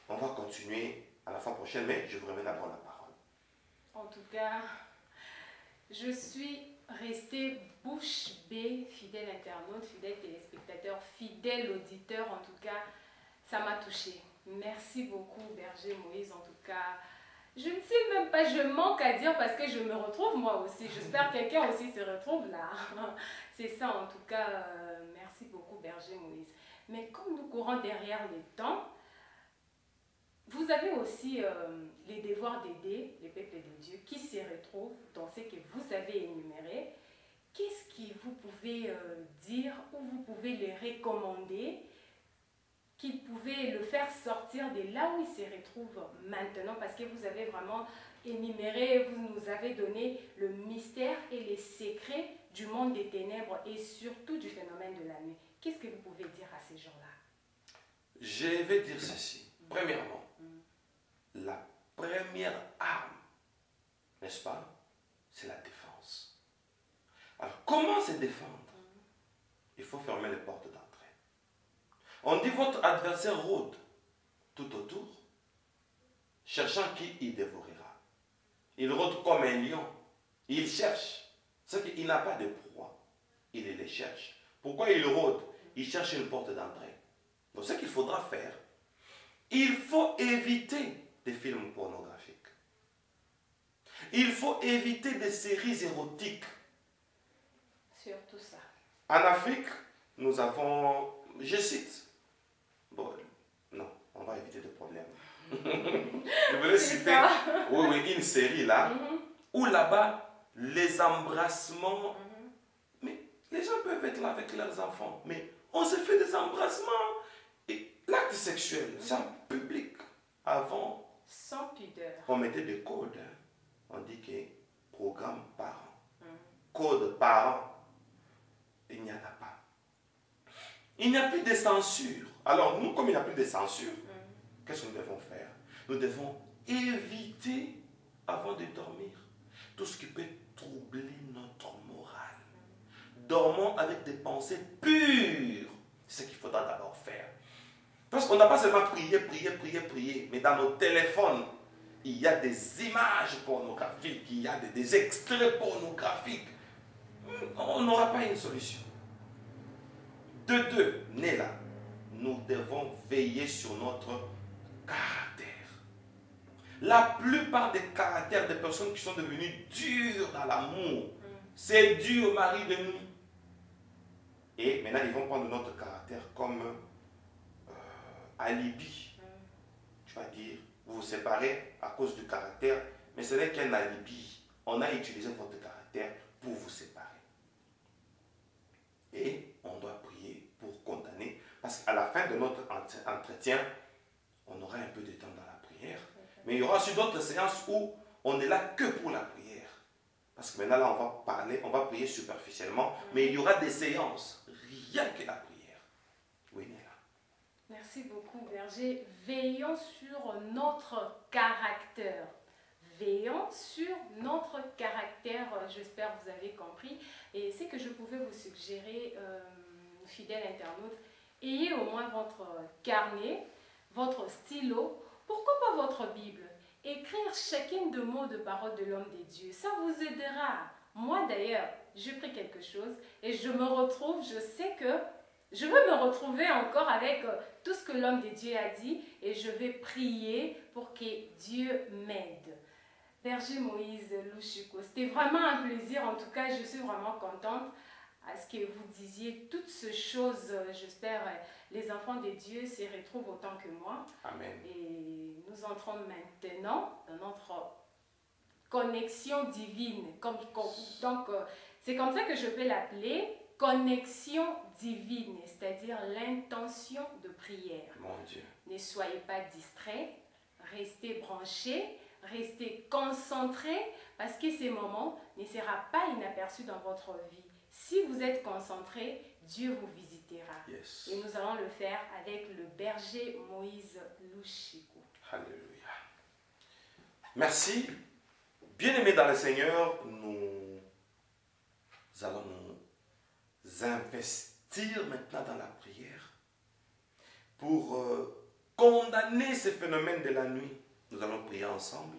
Speaker 2: On va continuer à la fois prochaine, mais je vous remets d'abord la parole.
Speaker 1: En tout cas, je suis restée bouche bée, fidèle internaute, fidèle téléspectateur, fidèle auditeur. En tout cas, ça m'a touchée. Merci beaucoup, Berger Moïse. En tout cas, je ne sais même pas, je manque à dire parce que je me retrouve moi aussi. J'espère que quelqu'un aussi se retrouve là. C'est ça, en tout cas. Merci beaucoup, Berger Moïse. Mais comme nous courons derrière le temps, vous avez aussi les devoirs d'aider les peuples de Dieu qui se retrouvent dans ce que vous avez énuméré. Qu'est-ce que vous pouvez dire ou vous pouvez les recommander qu'ils pouvaient le faire sortir de là où il se retrouve maintenant, parce que vous avez vraiment énuméré, vous nous avez donné le mystère et les secrets du monde des ténèbres et surtout du phénomène de la nuit. Qu'est-ce que vous pouvez dire à ces gens-là?
Speaker 2: Je vais dire ceci. Premièrement, la première arme, n'est-ce pas, c'est la défense. Alors, comment se défendre? Il faut fermer les portes d'entrée. On dit votre adversaire rôde tout autour, cherchant qui il dévorera. Il rôde comme un lion. Il cherche. C'est qu'il n'a pas de proie. Il les cherche. Pourquoi il rôde? Il cherche une porte d'entrée. Donc ce qu'il faudra faire, il faut éviter des films pornographiques. Il faut éviter des séries érotiques.
Speaker 1: Surtout ça.
Speaker 2: En Afrique, nous avons, je cite, bon, non, on va éviter des problèmes. Je voulais citer, oui, une série là, où là-bas, les embrassements. Mais les gens peuvent être là avec leurs enfants, mais on se fait des embrassements. Et l'acte sexuel, c'est en public. Avant,
Speaker 1: sans pudeur.
Speaker 2: On mettait des codes. Hein. On dit que programme parent. Code parent. Il n'y en a pas. Il n'y a plus de censure. Alors nous, comme il n'y a plus de censure, qu'est-ce que nous devons faire? Nous devons éviter, avant de dormir, tout ce qui peut troubler notre morale. Dormons avec des pensées pures. C'est ce qu'il faudra d'abord faire. Parce qu'on n'a pas seulement prié, mais dans nos téléphones, il y a des images pornographiques, il y a des extraits pornographiques. On n'aura pas une solution. De deux, né là, nous devons veiller sur notre caractère. La plupart des caractères des personnes qui sont devenues dures dans l'amour, c'est dû au mari de nuit. Et maintenant, ils vont prendre notre caractère comme alibi. Tu vas dire, vous vous séparez à cause du caractère, mais ce n'est qu'un alibi. On a utilisé votre caractère pour vous séparer. Et on doit prier pour condamner, parce qu'à la fin de notre entretien, on aura un peu de temps dans la prière, mais il y aura aussi d'autres séances où on n'est là que pour la prière. Parce que maintenant, là, on va parler, on va prier superficiellement, mais il y aura des séances, rien que la prière. Oui, Néla.
Speaker 1: Merci beaucoup, Berger. Veillons sur notre caractère. Veillons sur notre caractère, j'espère que vous avez compris. Et c'est que je pouvais vous suggérer, fidèles internautes, ayez au moins votre carnet, votre stylo, pourquoi pas votre Bible. Écrire chacune de mots de parole de l'homme des dieux, ça vous aidera. Moi d'ailleurs, j'ai pris quelque chose et je me retrouve, je sais que je veux me retrouver encore avec tout ce que l'homme des dieux a dit et je vais prier pour que Dieu m'aide. Berger Moïse Louchiko, c'était vraiment un plaisir. En tout cas, je suis vraiment contente à ce que vous disiez toutes ces choses. J'espère les enfants de Dieu s'y retrouvent autant que moi.
Speaker 2: Amen.
Speaker 1: Et nous entrons maintenant dans notre connexion divine. Donc, c'est comme ça que je peux l'appeler connexion divine, c'est-à-dire l'intention de prière.
Speaker 2: Mon Dieu.
Speaker 1: Ne soyez pas distraits, restez branchés. Restez concentrés parce que ces moments ne seront pas inaperçus dans votre vie. Si vous êtes concentrés, Dieu vous visitera.
Speaker 2: Yes.
Speaker 1: Et nous allons le faire avec le berger Moïse Louchiko.
Speaker 2: Alléluia. Merci. Bien-aimés dans le Seigneur, nous allons nous investir maintenant dans la prière pour condamner ce phénomène de la nuit. Nous allons prier ensemble.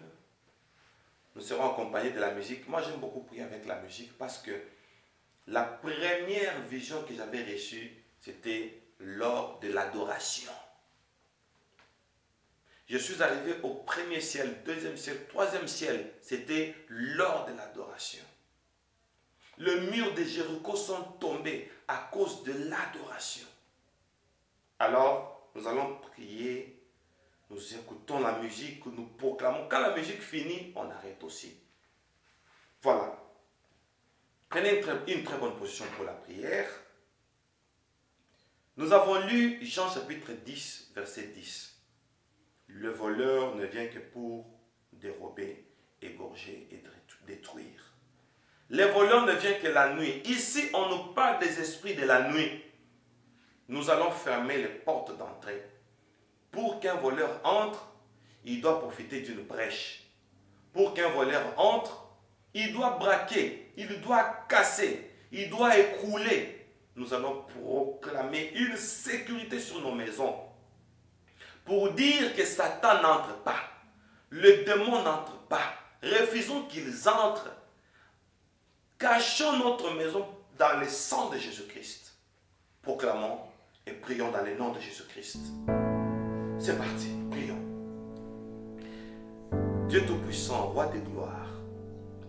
Speaker 2: Nous serons accompagnés de la musique. Moi, j'aime beaucoup prier avec la musique parce que la première vision que j'avais reçue, c'était lors de l'adoration. Je suis arrivé au premier ciel, deuxième ciel, troisième ciel. C'était lors de l'adoration. Les murs de Jéricho sont tombés à cause de l'adoration. Alors, nous allons prier. Nous écoutons la musique, nous proclamons. Quand la musique finit, on arrête aussi. Voilà. Prenez une très bonne position pour la prière. Nous avons lu Jean chapitre 10, verset 10. Le voleur ne vient que pour dérober, égorger et détruire. Le voleur ne vient que la nuit. Ici, on nous parle des esprits de la nuit. Nous allons fermer les portes d'entrée. Pour qu'un voleur entre, il doit profiter d'une brèche. Pour qu'un voleur entre, il doit braquer, il doit casser, il doit écrouler. Nous allons proclamer une sécurité sur nos maisons. Pour dire que Satan n'entre pas, le démon n'entre pas. Refusons qu'ils entrent. Cachons notre maison dans le sang de Jésus-Christ. Proclamons et prions dans le nom de Jésus-Christ. C'est parti, prions. Dieu Tout-Puissant, Roi de gloire,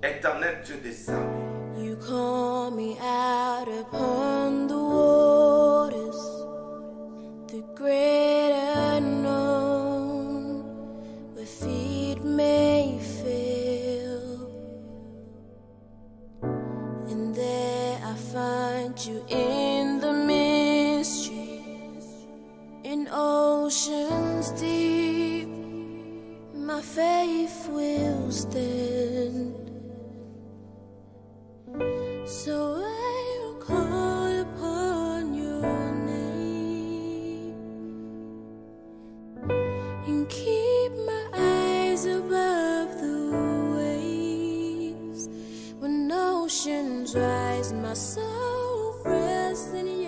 Speaker 2: éternel Dieu des armées.
Speaker 3: You call me out upon the waters, the great unknown, where feet may fail, find you in the mystery, in oceans deep. My faith will stand. So I will call upon your name and keep my eyes above the waves. When oceans rise, my soul rests in you.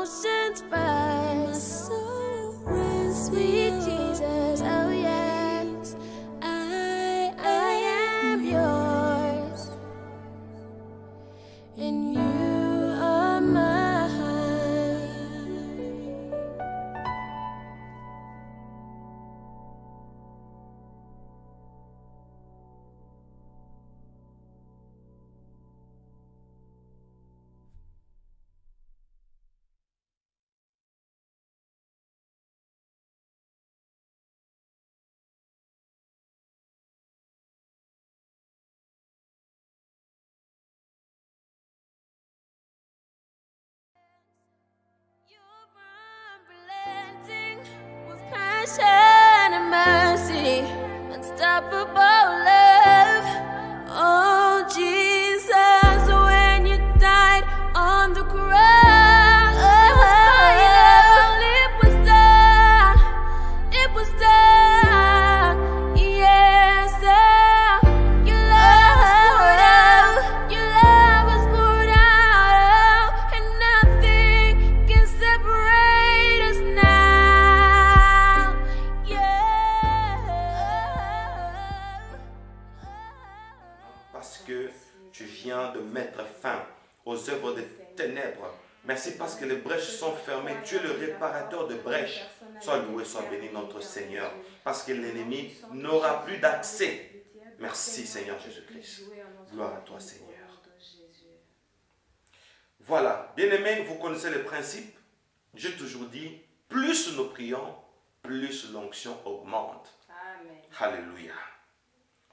Speaker 3: emotions fight. My soul rests sweet Jesus, oh yes, I am yours, and you are mine. Unrelenting with passion and mercy, unstoppable love. Oh Jesus, when you died on the cross, it was done, it was done. Yes, your love was poured out, and nothing can separate us now.
Speaker 2: Parce que tu viens de mettre fin aux œuvres des ténèbres. Merci parce que les brèches sont fermées. Tu es le réparateur de brèches. Sois loué, sois béni notre Seigneur. Parce que l'ennemi n'aura plus d'accès. Merci Seigneur Jésus-Christ. Gloire à toi Seigneur. Voilà, bien-aimés, vous connaissez le principe. J'ai toujours dit, plus nous prions, plus l'onction augmente.
Speaker 1: Amen.
Speaker 2: Alléluia.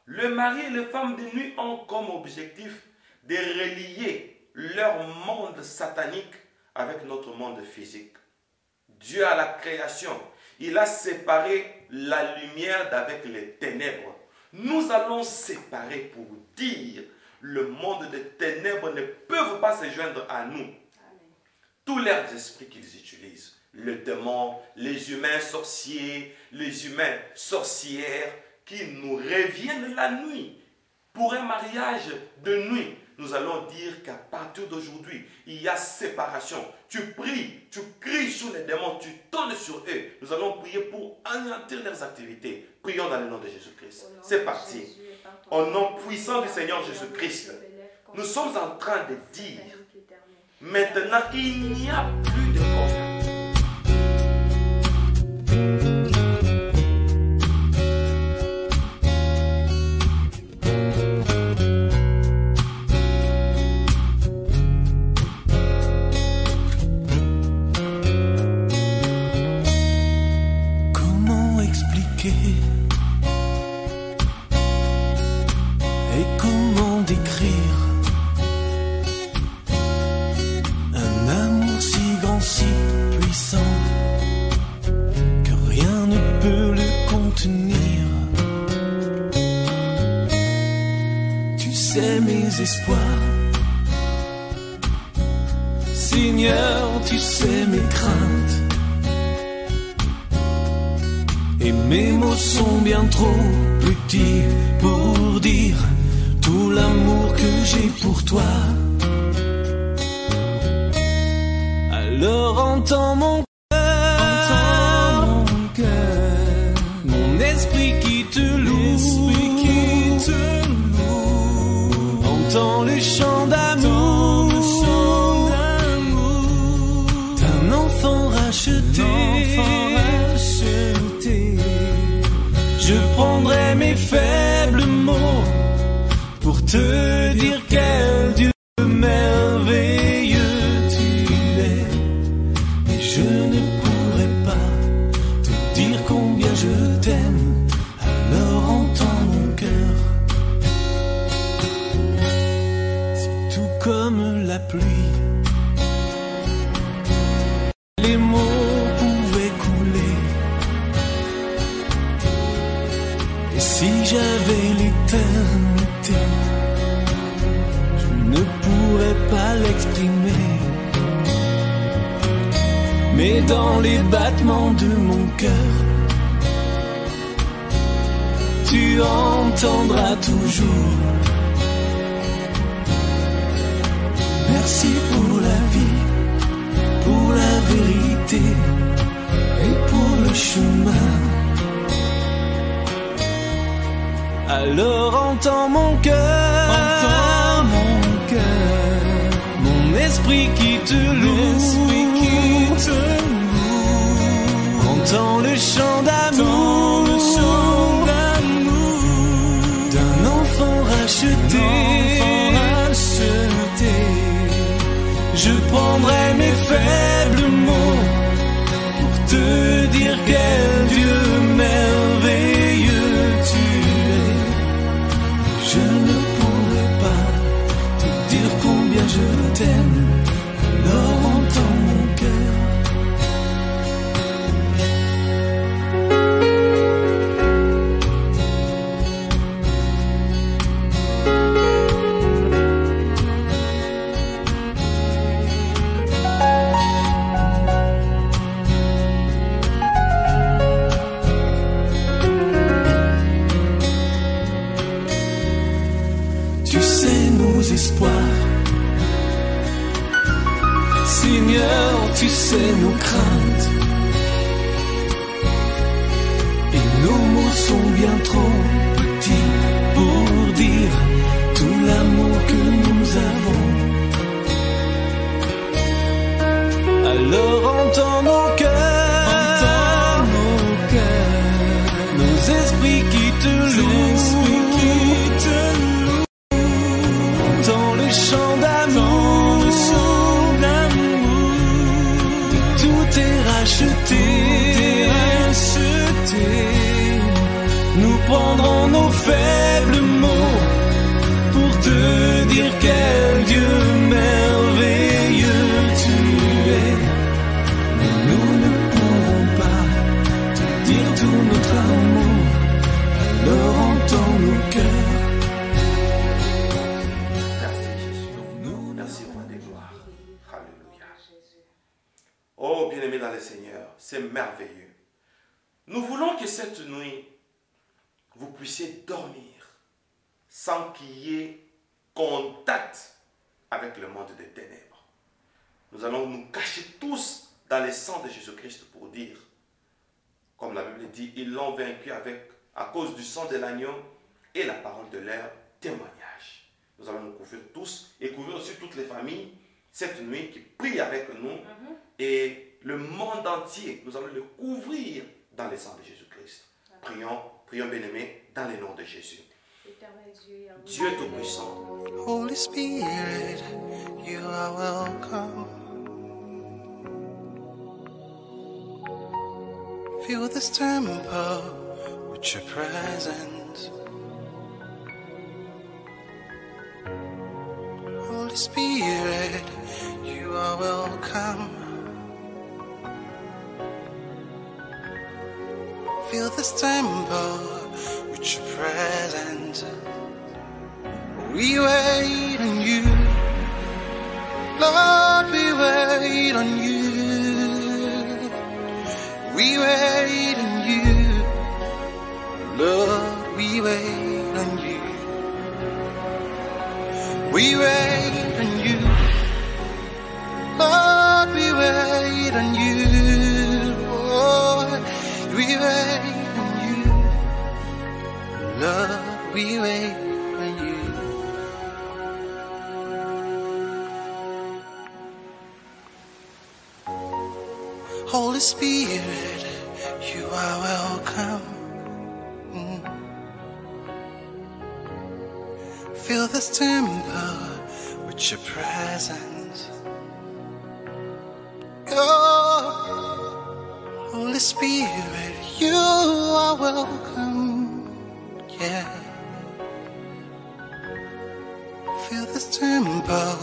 Speaker 2: Le mari et les femmes de nuit ont comme objectif de relier leur monde satanique avec notre monde physique. Dieu à la création, il a séparé la lumière d'avec les ténèbres. Nous allons séparer pour dire le monde des ténèbres ne peuvent pas se joindre à nous.
Speaker 1: Amen.
Speaker 2: Tous leurs esprits qu'ils utilisent, le démon, les humains sorciers, les humains sorcières, qui nous reviennent la nuit. Pour un mariage de nuit, nous allons dire qu'à partir d'aujourd'hui, il y a séparation. Tu pries, tu cries sur les démons, tu tournes sur eux. Nous allons prier pour anéantir leurs activités. Prions dans le nom de Jésus-Christ. C'est parti. Au nom puissant du Seigneur Jésus-Christ, nous sommes en train de dire, maintenant, il n'y a plus de problème.
Speaker 4: Et comment décrire un amour si grand, si puissant, que rien ne peut le contenir. Tu sais mes espoirs, Seigneur, tu sais mes craintes. Et mes mots sont bien trop petits pour dire tout l'amour que j'ai pour toi. Alors entends mon cœur, mon esprit qui te loue, entends le chant d'amour d'un enfant racheté. Je prendrai mes faibles mots pour te dire quel Dieu merveilleux tu es. Et je ne pourrai pas te dire combien je t'aime. Alors entends mon cœur. C'est tout comme la pluie. Les mots pouvaient couler. Et si j'avais l'éternité, je ne pourrais pas l'exprimer. Mais dans les battements de mon cœur, tu entendras toujours. Merci pour la vie Alors entends mon cœur, mon esprit qui te loue, entends le chant d'amour d'un enfant racheté. Je prendrai mes faibles mots pour te dire quel Dieu merveilleux tu es. Je ne pourrai pas te dire combien je t'aime, alors entends mon cœur. Espoir. Seigneur, tu sais nos craintes et nos mots sont bien trop petits pour dire tout l'amour que nous avons. Alors entends nos cœurs, nos esprits qui te louent. Chant d'amour, tout est racheté. Nous prendrons nos faibles mots pour te dire quel Dieu merveilleux tu es. Mais nous ne pourrons pas te dire tout notre amour, alors entends nos cœurs.
Speaker 2: Oh, bien-aimés dans le Seigneur, c'est merveilleux. Nous voulons que cette nuit, vous puissiez dormir sans qu'il y ait contact avec le monde des ténèbres. Nous allons nous cacher tous dans le sang de Jésus-Christ pour dire, comme la Bible dit, ils l'ont vaincu à cause du sang de l'agneau et la parole de leur témoignage. Nous allons nous couvrir tous et couvrir aussi toutes les familles cette nuit qui prient avec nous. Et le monde entier, nous allons le couvrir dans le sang de Jésus-Christ. Prions, bien-aimés, dans le nom de Jésus. Dieu Tout-Puissant.
Speaker 5: Holy Spirit, you are welcome. Fill this temple with your presence. Holy Spirit, you are welcome. Fill this temple with your presence. We wait on you, Lord, we wait on you. We wait on you, Lord, we wait on you. We wait on you, Lord, we wait on you. Lord, we wait on you, Lord, we wait on you. Holy Spirit, you are welcome. Fill this temple with your presence. Oh, Holy Spirit, you are welcome. Yeah. Fill this temple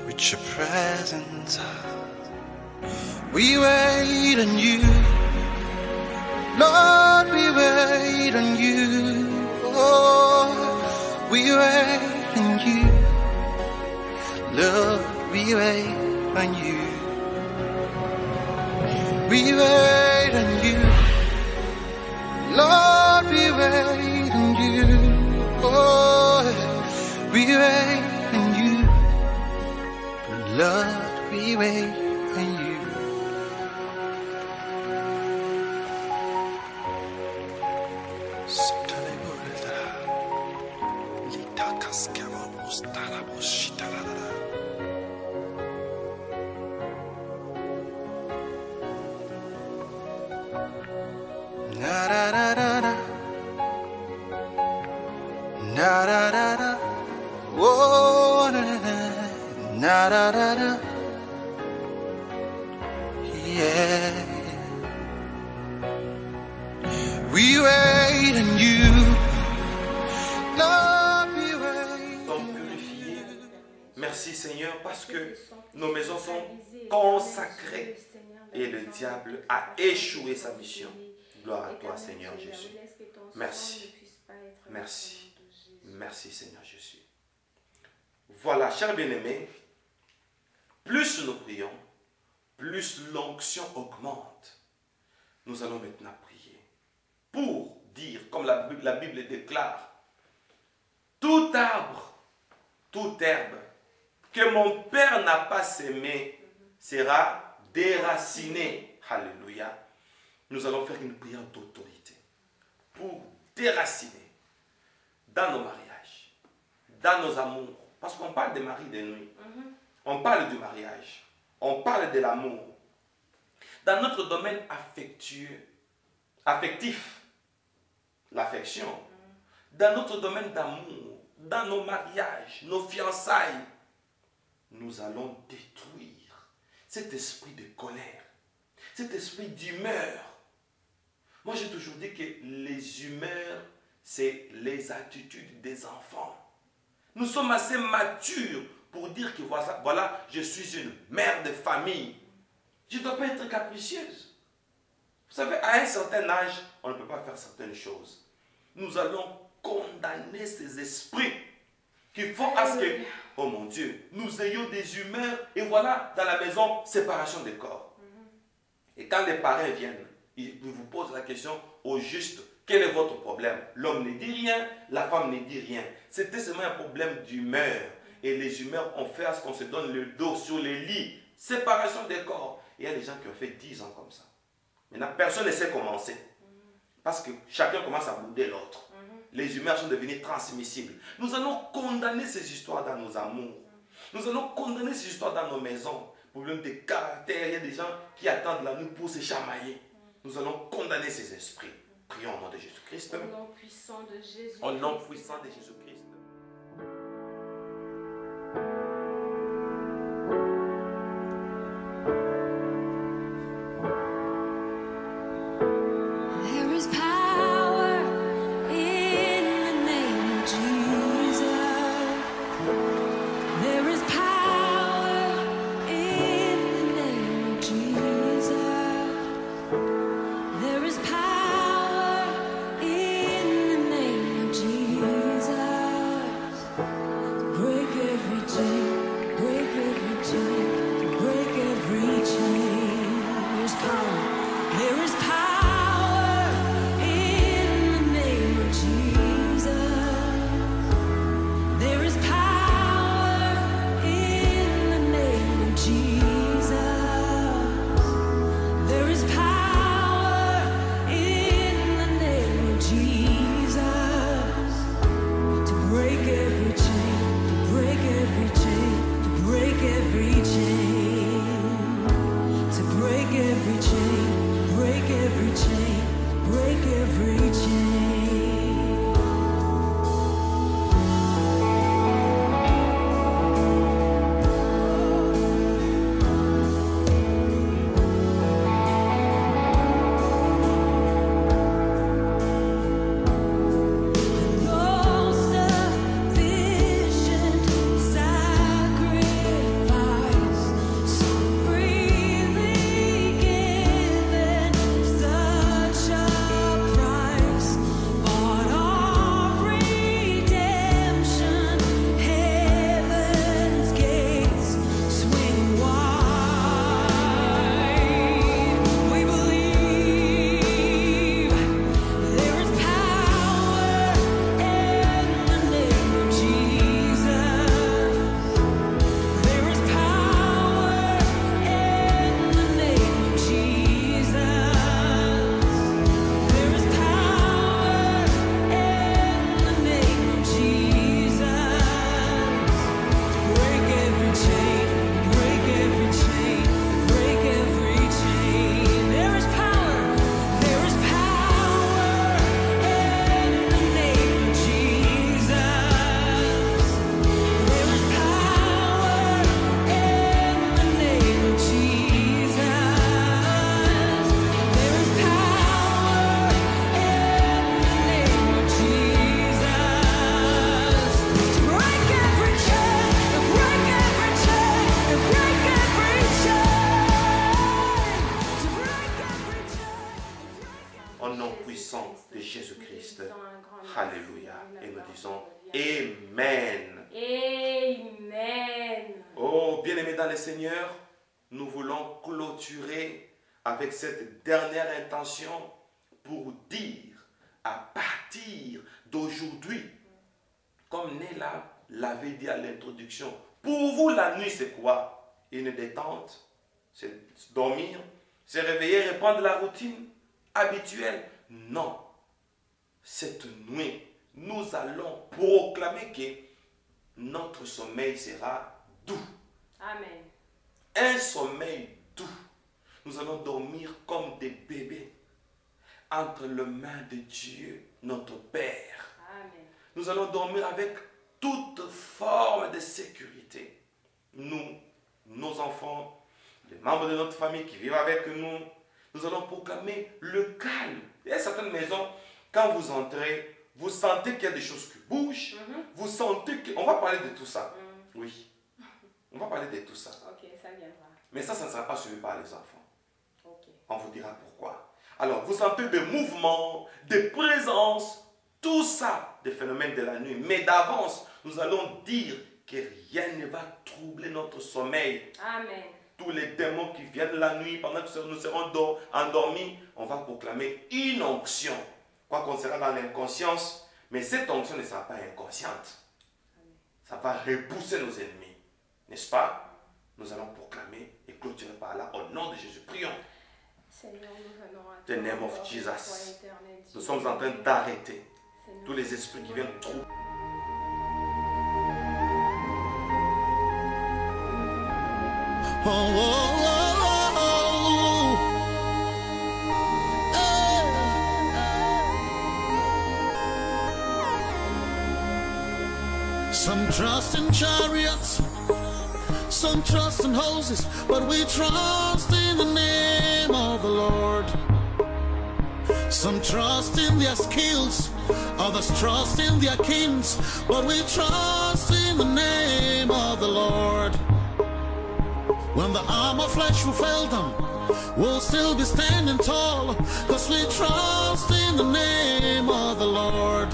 Speaker 5: with your presence. We wait on you, Lord, we wait on you. Oh, we wait on you, Lord, we wait on you. We wait on you, Lord, we wait on you. Oh, we wait on you, Lord, we wait on you. wait on you. Lord, we wait
Speaker 2: Donc
Speaker 5: on
Speaker 2: purifié.
Speaker 5: you.
Speaker 2: Merci Seigneur parce que nos maisons sont consacrées et le diable a échoué sa mission. Gloire à toi Seigneur Jésus. Merci. Merci. Merci Seigneur Jésus. Voilà, chers bien-aimés, plus nous prions, plus l'onction augmente. Nous allons maintenant prier pour dire, comme la Bible déclare, tout arbre, toute herbe que mon Père n'a pas sémé sera déraciné. Alléluia. Nous allons faire une prière d'autorité pour déraciner dans nos mariages, dans nos amours. Parce qu'on parle des maris de nuit. On parle du mariage. On parle de l'amour. Dans notre domaine affectif, l'affection, dans notre domaine d'amour, dans nos mariages, nos fiançailles, nous allons détruire cet esprit de colère, cet esprit d'humeur. Moi, j'ai toujours dit que les humeurs, c'est les attitudes des enfants. Nous sommes assez matures pour dire que voilà, je suis une mère de famille. Je ne dois pas être capricieuse. Vous savez, à un certain âge, on ne peut pas faire certaines choses. Nous allons condamner ces esprits qui font à ce que, oh mon Dieu, nous ayons des humeurs et voilà, dans la maison, séparation des corps. Et quand les parents viennent, ils vous posent la question au juste, quel est votre problème? L'homme ne dit rien, la femme ne dit rien. C'était seulement un problème d'humeur. Et les humeurs ont fait à ce qu'on se donne le dos sur les lits. Séparation des corps. Et il y a des gens qui ont fait 10 ans comme ça. Maintenant, personne ne sait commencer. Parce que chacun commence à bouder l'autre. Les humeurs sont devenues transmissibles. Nous allons condamner ces histoires dans nos amours. Nous allons condamner ces histoires dans nos maisons. Problème de caractère, il y a des gens qui attendent la nuit pour se chamailler. Nous allons condamner ces esprits. Prions au nom de Jésus-Christ.
Speaker 1: Au nom puissant de Jésus.
Speaker 2: Au nom puissant de Jésus-Christ.
Speaker 3: There is power in the name of Jesus. There is power in the name of Jesus. There is power in the name of Jesus. Break every chain, break every chain, break every chain. There's power. There is power in the name of Jesus. There is power in the name of Jesus. There is power in the name of Jesus to break every chain, to break every chain, to break every chain, to break every chain, break every chain, break every chain. No sufficient sacrifice, so freely given, such a
Speaker 2: nom puissant de Jésus-Christ. Alléluia. Et nous disons Amen.
Speaker 1: Amen.
Speaker 2: Oh, bien-aimés dans le Seigneur, nous voulons clôturer avec cette dernière intention pour dire, à partir d'aujourd'hui, comme Néla l'avait dit à l'introduction, pour vous la nuit c'est quoi? Une détente, c'est dormir, se réveiller, reprendre la routine habituelle. Non. Cette nuit, nous allons proclamer que notre sommeil sera doux.
Speaker 1: Amen.
Speaker 2: Un sommeil doux. Nous allons dormir comme des bébés entre les mains de Dieu, notre Père.
Speaker 1: Amen.
Speaker 2: Nous allons dormir avec toute forme de sécurité. Nous, nos enfants, les membres de notre famille qui vivent avec nous, nous allons proclamer le calme. Il y a certaines maisons, quand vous entrez, vous sentez qu'il y a des choses qui bougent. Vous sentez que... On va parler de tout ça. Oui. On va parler de tout ça.
Speaker 1: Ok, ça viendra.
Speaker 2: Mais ça ne sera pas suivi par les enfants.
Speaker 1: Ok.
Speaker 2: On vous dira pourquoi. Alors, vous sentez des mouvements, des présences, tout ça, des phénomènes de la nuit. Mais d'avance, nous allons dire que rien ne va troubler notre sommeil.
Speaker 1: Amen.
Speaker 2: Tous les démons qui viennent la nuit, pendant que nous serons endormis, on va proclamer une onction. Quoi qu'on sera dans l'inconscience, mais cette onction ne sera pas inconsciente. Ça va repousser nos ennemis. N'est-ce pas? Nous allons proclamer et clôturer par là au nom de Jésus. Prions.
Speaker 1: Seigneur, nous venons à
Speaker 2: The name of
Speaker 1: toi,
Speaker 2: Jesus.
Speaker 1: toi, éternel Dieu.
Speaker 2: Nous sommes en train d'arrêter
Speaker 1: Seigneur,
Speaker 2: tous les esprits qui viennent trop.
Speaker 5: Oh, oh, oh, oh. Some trust in chariots, some trust in horses, but we trust in the name of the Lord. Some trust in their skills, others trust in their kings, but we trust in the name of the Lord. When the arm of flesh will fail them, we'll still be standing tall, cause we trust in the name of the Lord.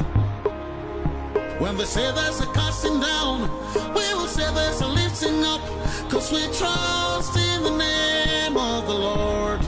Speaker 5: When they say there's a casting down, we will say there's a lifting up, cause we trust in the name of the Lord.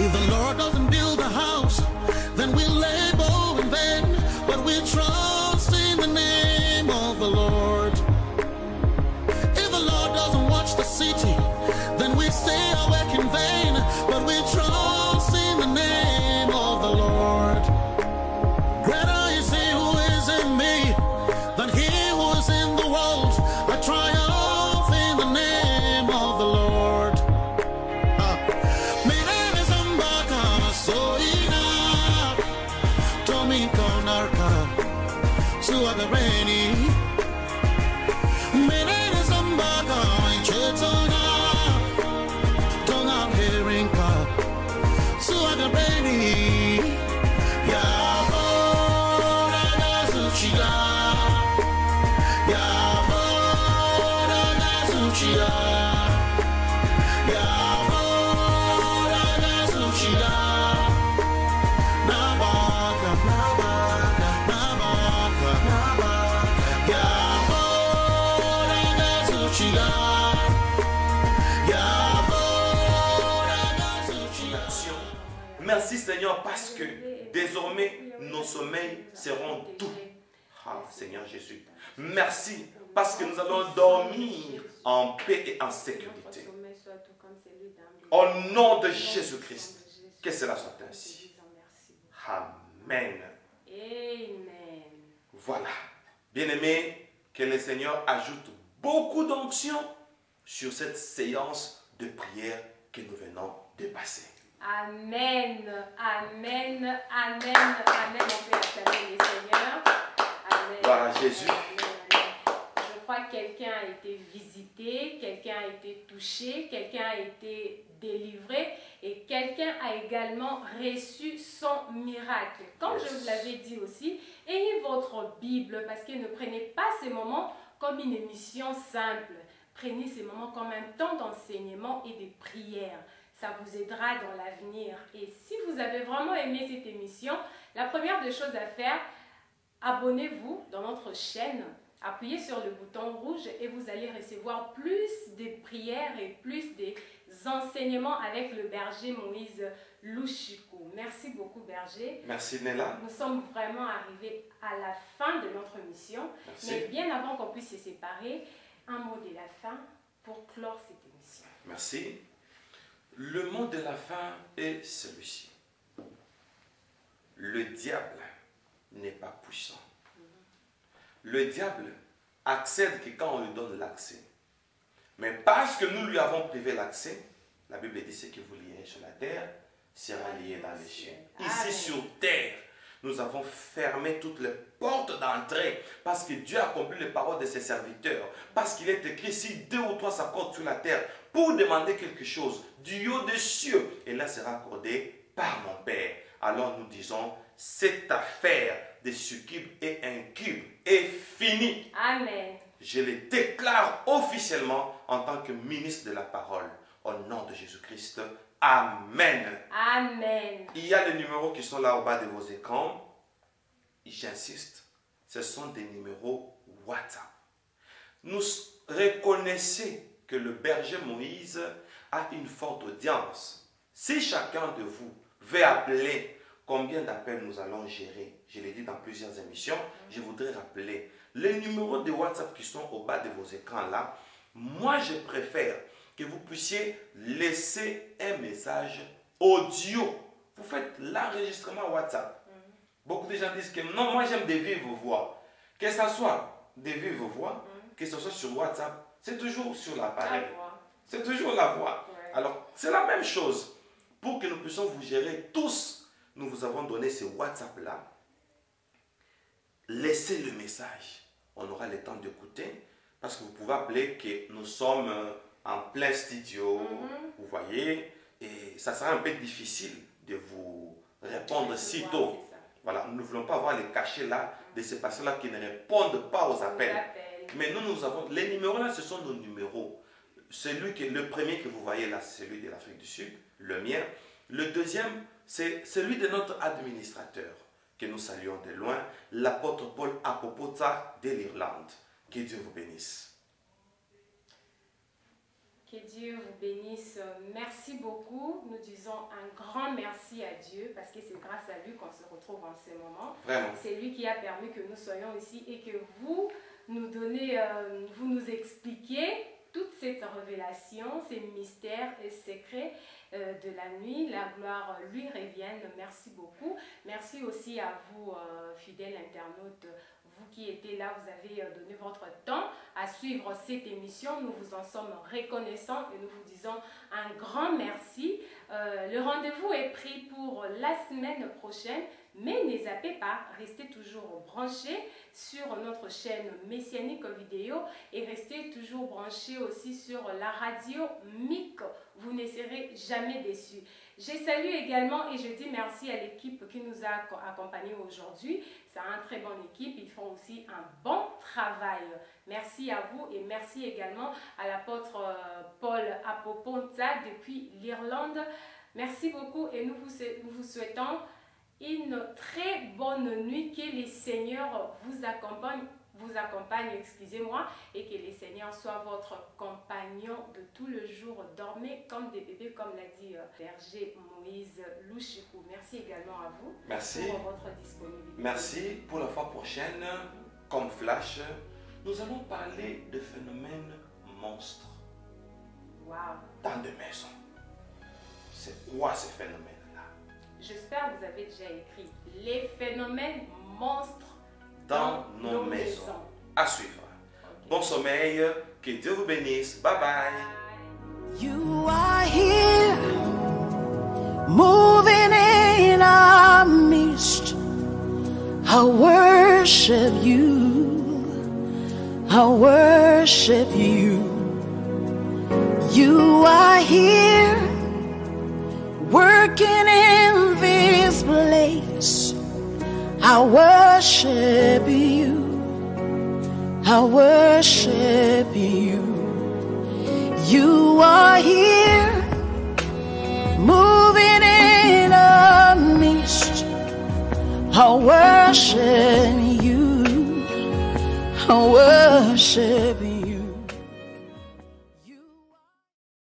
Speaker 5: If the Lord doesn't build a house, then we labor in vain, but we trust in the name of the Lord. If the Lord doesn't watch the city, then we stay awake in vain, but we trust in the name of the Lord. Greater is he who is in me than he who is in the world. I triumph in the name of the Lord.
Speaker 2: Merci Seigneur parce que désormais nos sommeils seront doux. Ah,
Speaker 1: Merci.
Speaker 2: Seigneur Jésus, merci parce que nous allons dormir en paix et en sécurité. Au nom de Jésus-Christ, que cela soit ainsi. Amen.
Speaker 1: Amen.
Speaker 2: Voilà. Bien-aimés, que le Seigneur ajoute beaucoup d'onction sur cette séance de prière que nous venons de passer.
Speaker 1: Amen, amen, amen, amen. On peut acclamer le Seigneur. Amen.
Speaker 2: Gloire à Jésus.
Speaker 1: Amen. Je crois que quelqu'un a été visité, quelqu'un a été touché, quelqu'un a été délivré et quelqu'un a également reçu son miracle. Comme je vous l'avais dit aussi, ayez votre Bible parce que ne prenez pas ces moments comme une émission simple. Prenez ces moments comme un temps d'enseignement et de prière. Ça vous aidera dans l'avenir. Et si vous avez vraiment aimé cette émission, la première des choses à faire, abonnez-vous dans notre chaîne, appuyez sur le bouton rouge et vous allez recevoir plus de prières et plus des enseignements avec le berger Moïse Louchikou. Merci beaucoup, berger.
Speaker 2: Merci Nella.
Speaker 1: Nous sommes vraiment arrivés à la fin de notre mission.
Speaker 2: Merci.
Speaker 1: Mais bien avant qu'on puisse se séparer, un mot de la fin pour clore cette émission.
Speaker 2: Merci. Le mot de la fin est celui-ci. Le diable n'est pas puissant. Le diable accède que quand on lui donne l'accès. Mais parce que nous lui avons privé l'accès, la Bible dit ce que vous liez sur la terre sera lié dans les cieux. Ici sur terre, nous avons fermé toutes les portes d'entrée parce que Dieu a accompli les paroles de ses serviteurs. Parce qu'il est écrit, si 2 ou 3 s'accordent sur la terre pour demander quelque chose du haut des cieux, et là sera accordé par mon Père. Alors nous disons, cette affaire des succubes et incubes est finie.
Speaker 1: Amen.
Speaker 2: Je le déclare officiellement en tant que ministre de la parole. Au nom de Jésus-Christ. Amen.
Speaker 1: Amen.
Speaker 2: Il y a les numéros qui sont là au bas de vos écrans. J'insiste, ce sont des numéros WhatsApp. Nous reconnaissons que le berger Moïse a une forte audience. Si chacun de vous veut appeler, combien d'appels nous allons gérer? Je l'ai dit dans plusieurs émissions, je voudrais rappeler les numéros de WhatsApp qui sont au bas de vos écrans là. Moi, je préfère que vous puissiez laisser un message audio. Vous faites l'enregistrement WhatsApp. Beaucoup de gens disent que non, moi j'aime des vives voix. Que ce soit des vives voix, que ce soit sur WhatsApp, c'est toujours sur l'appareil. C'est toujours la voix.
Speaker 1: Ouais.
Speaker 2: Alors, c'est la même chose. Pour que nous puissions vous gérer tous, nous vous avons donné ce WhatsApp-là. Laissez le message. On aura le temps d'écouter. Parce que vous pouvez appeler que nous sommes en plein studio. Vous voyez. Et ça sera un peu difficile de vous répondre si tôt. Voilà, nous ne voulons pas avoir les cachets là de ces personnes-là qui ne répondent pas aux appels. Mais nous avons, les numéros là, ce sont nos numéros. Le premier que vous voyez là, c'est celui de l'Afrique du Sud, le mien. Le deuxième, c'est celui de notre administrateur, que nous saluons de loin, l'apôtre Paul Apopota de l'Irlande. Que Dieu vous bénisse.
Speaker 1: Que Dieu vous bénisse. Merci beaucoup. Nous disons un grand merci à Dieu parce que c'est grâce à lui qu'on se retrouve en ce moment.
Speaker 2: Vraiment.
Speaker 1: C'est lui qui a permis que nous soyons ici et que vous nous donnez, vous nous expliquiez toute cette révélation, ces mystères et secrets de la nuit. La gloire lui revienne. Merci beaucoup. Merci aussi à vous, fidèles internautes. Vous qui étiez là, vous avez donné votre temps à suivre cette émission. Nous vous en sommes reconnaissants et nous vous disons un grand merci. Le rendez-vous est pris pour la semaine prochaine, mais ne zappez pas, restez toujours branchés sur notre chaîne Messianique Vidéo et restez toujours branchés aussi sur la radio MIC. Vous ne serez jamais déçus. Je salue également et je dis merci à l'équipe qui nous a accompagnés aujourd'hui. C'est une très bonne équipe. Ils font aussi un bon travail. Merci à vous et merci également à l'apôtre Paul Apoponta depuis l'Irlande. Merci beaucoup et nous vous souhaitons une très bonne nuit. Que les Seigneurs vous accompagnent vous accompagne, excusez-moi, et que le Seigneur soit votre compagnon de tout le jour. Dormez comme des bébés, comme l'a dit berger Moïse Louchikou. Merci également à vous pour votre disponibilité.
Speaker 2: Merci. Pour la fois prochaine, comme flash, nous allons parler de phénomènes monstres dans des maisons. C'est quoi ces phénomènes-là?
Speaker 1: J'espère que vous avez déjà écrit les phénomènes monstres
Speaker 2: dans nos maisons. À suivre. Okay. Bon sommeil, que Dieu vous bénisse. Bye bye.
Speaker 3: You are here, moving in our midst. I worship you. I worship you. You are here, working in this place. I worship you. I worship you. You are here, moving in our midst. I worship you. I worship you.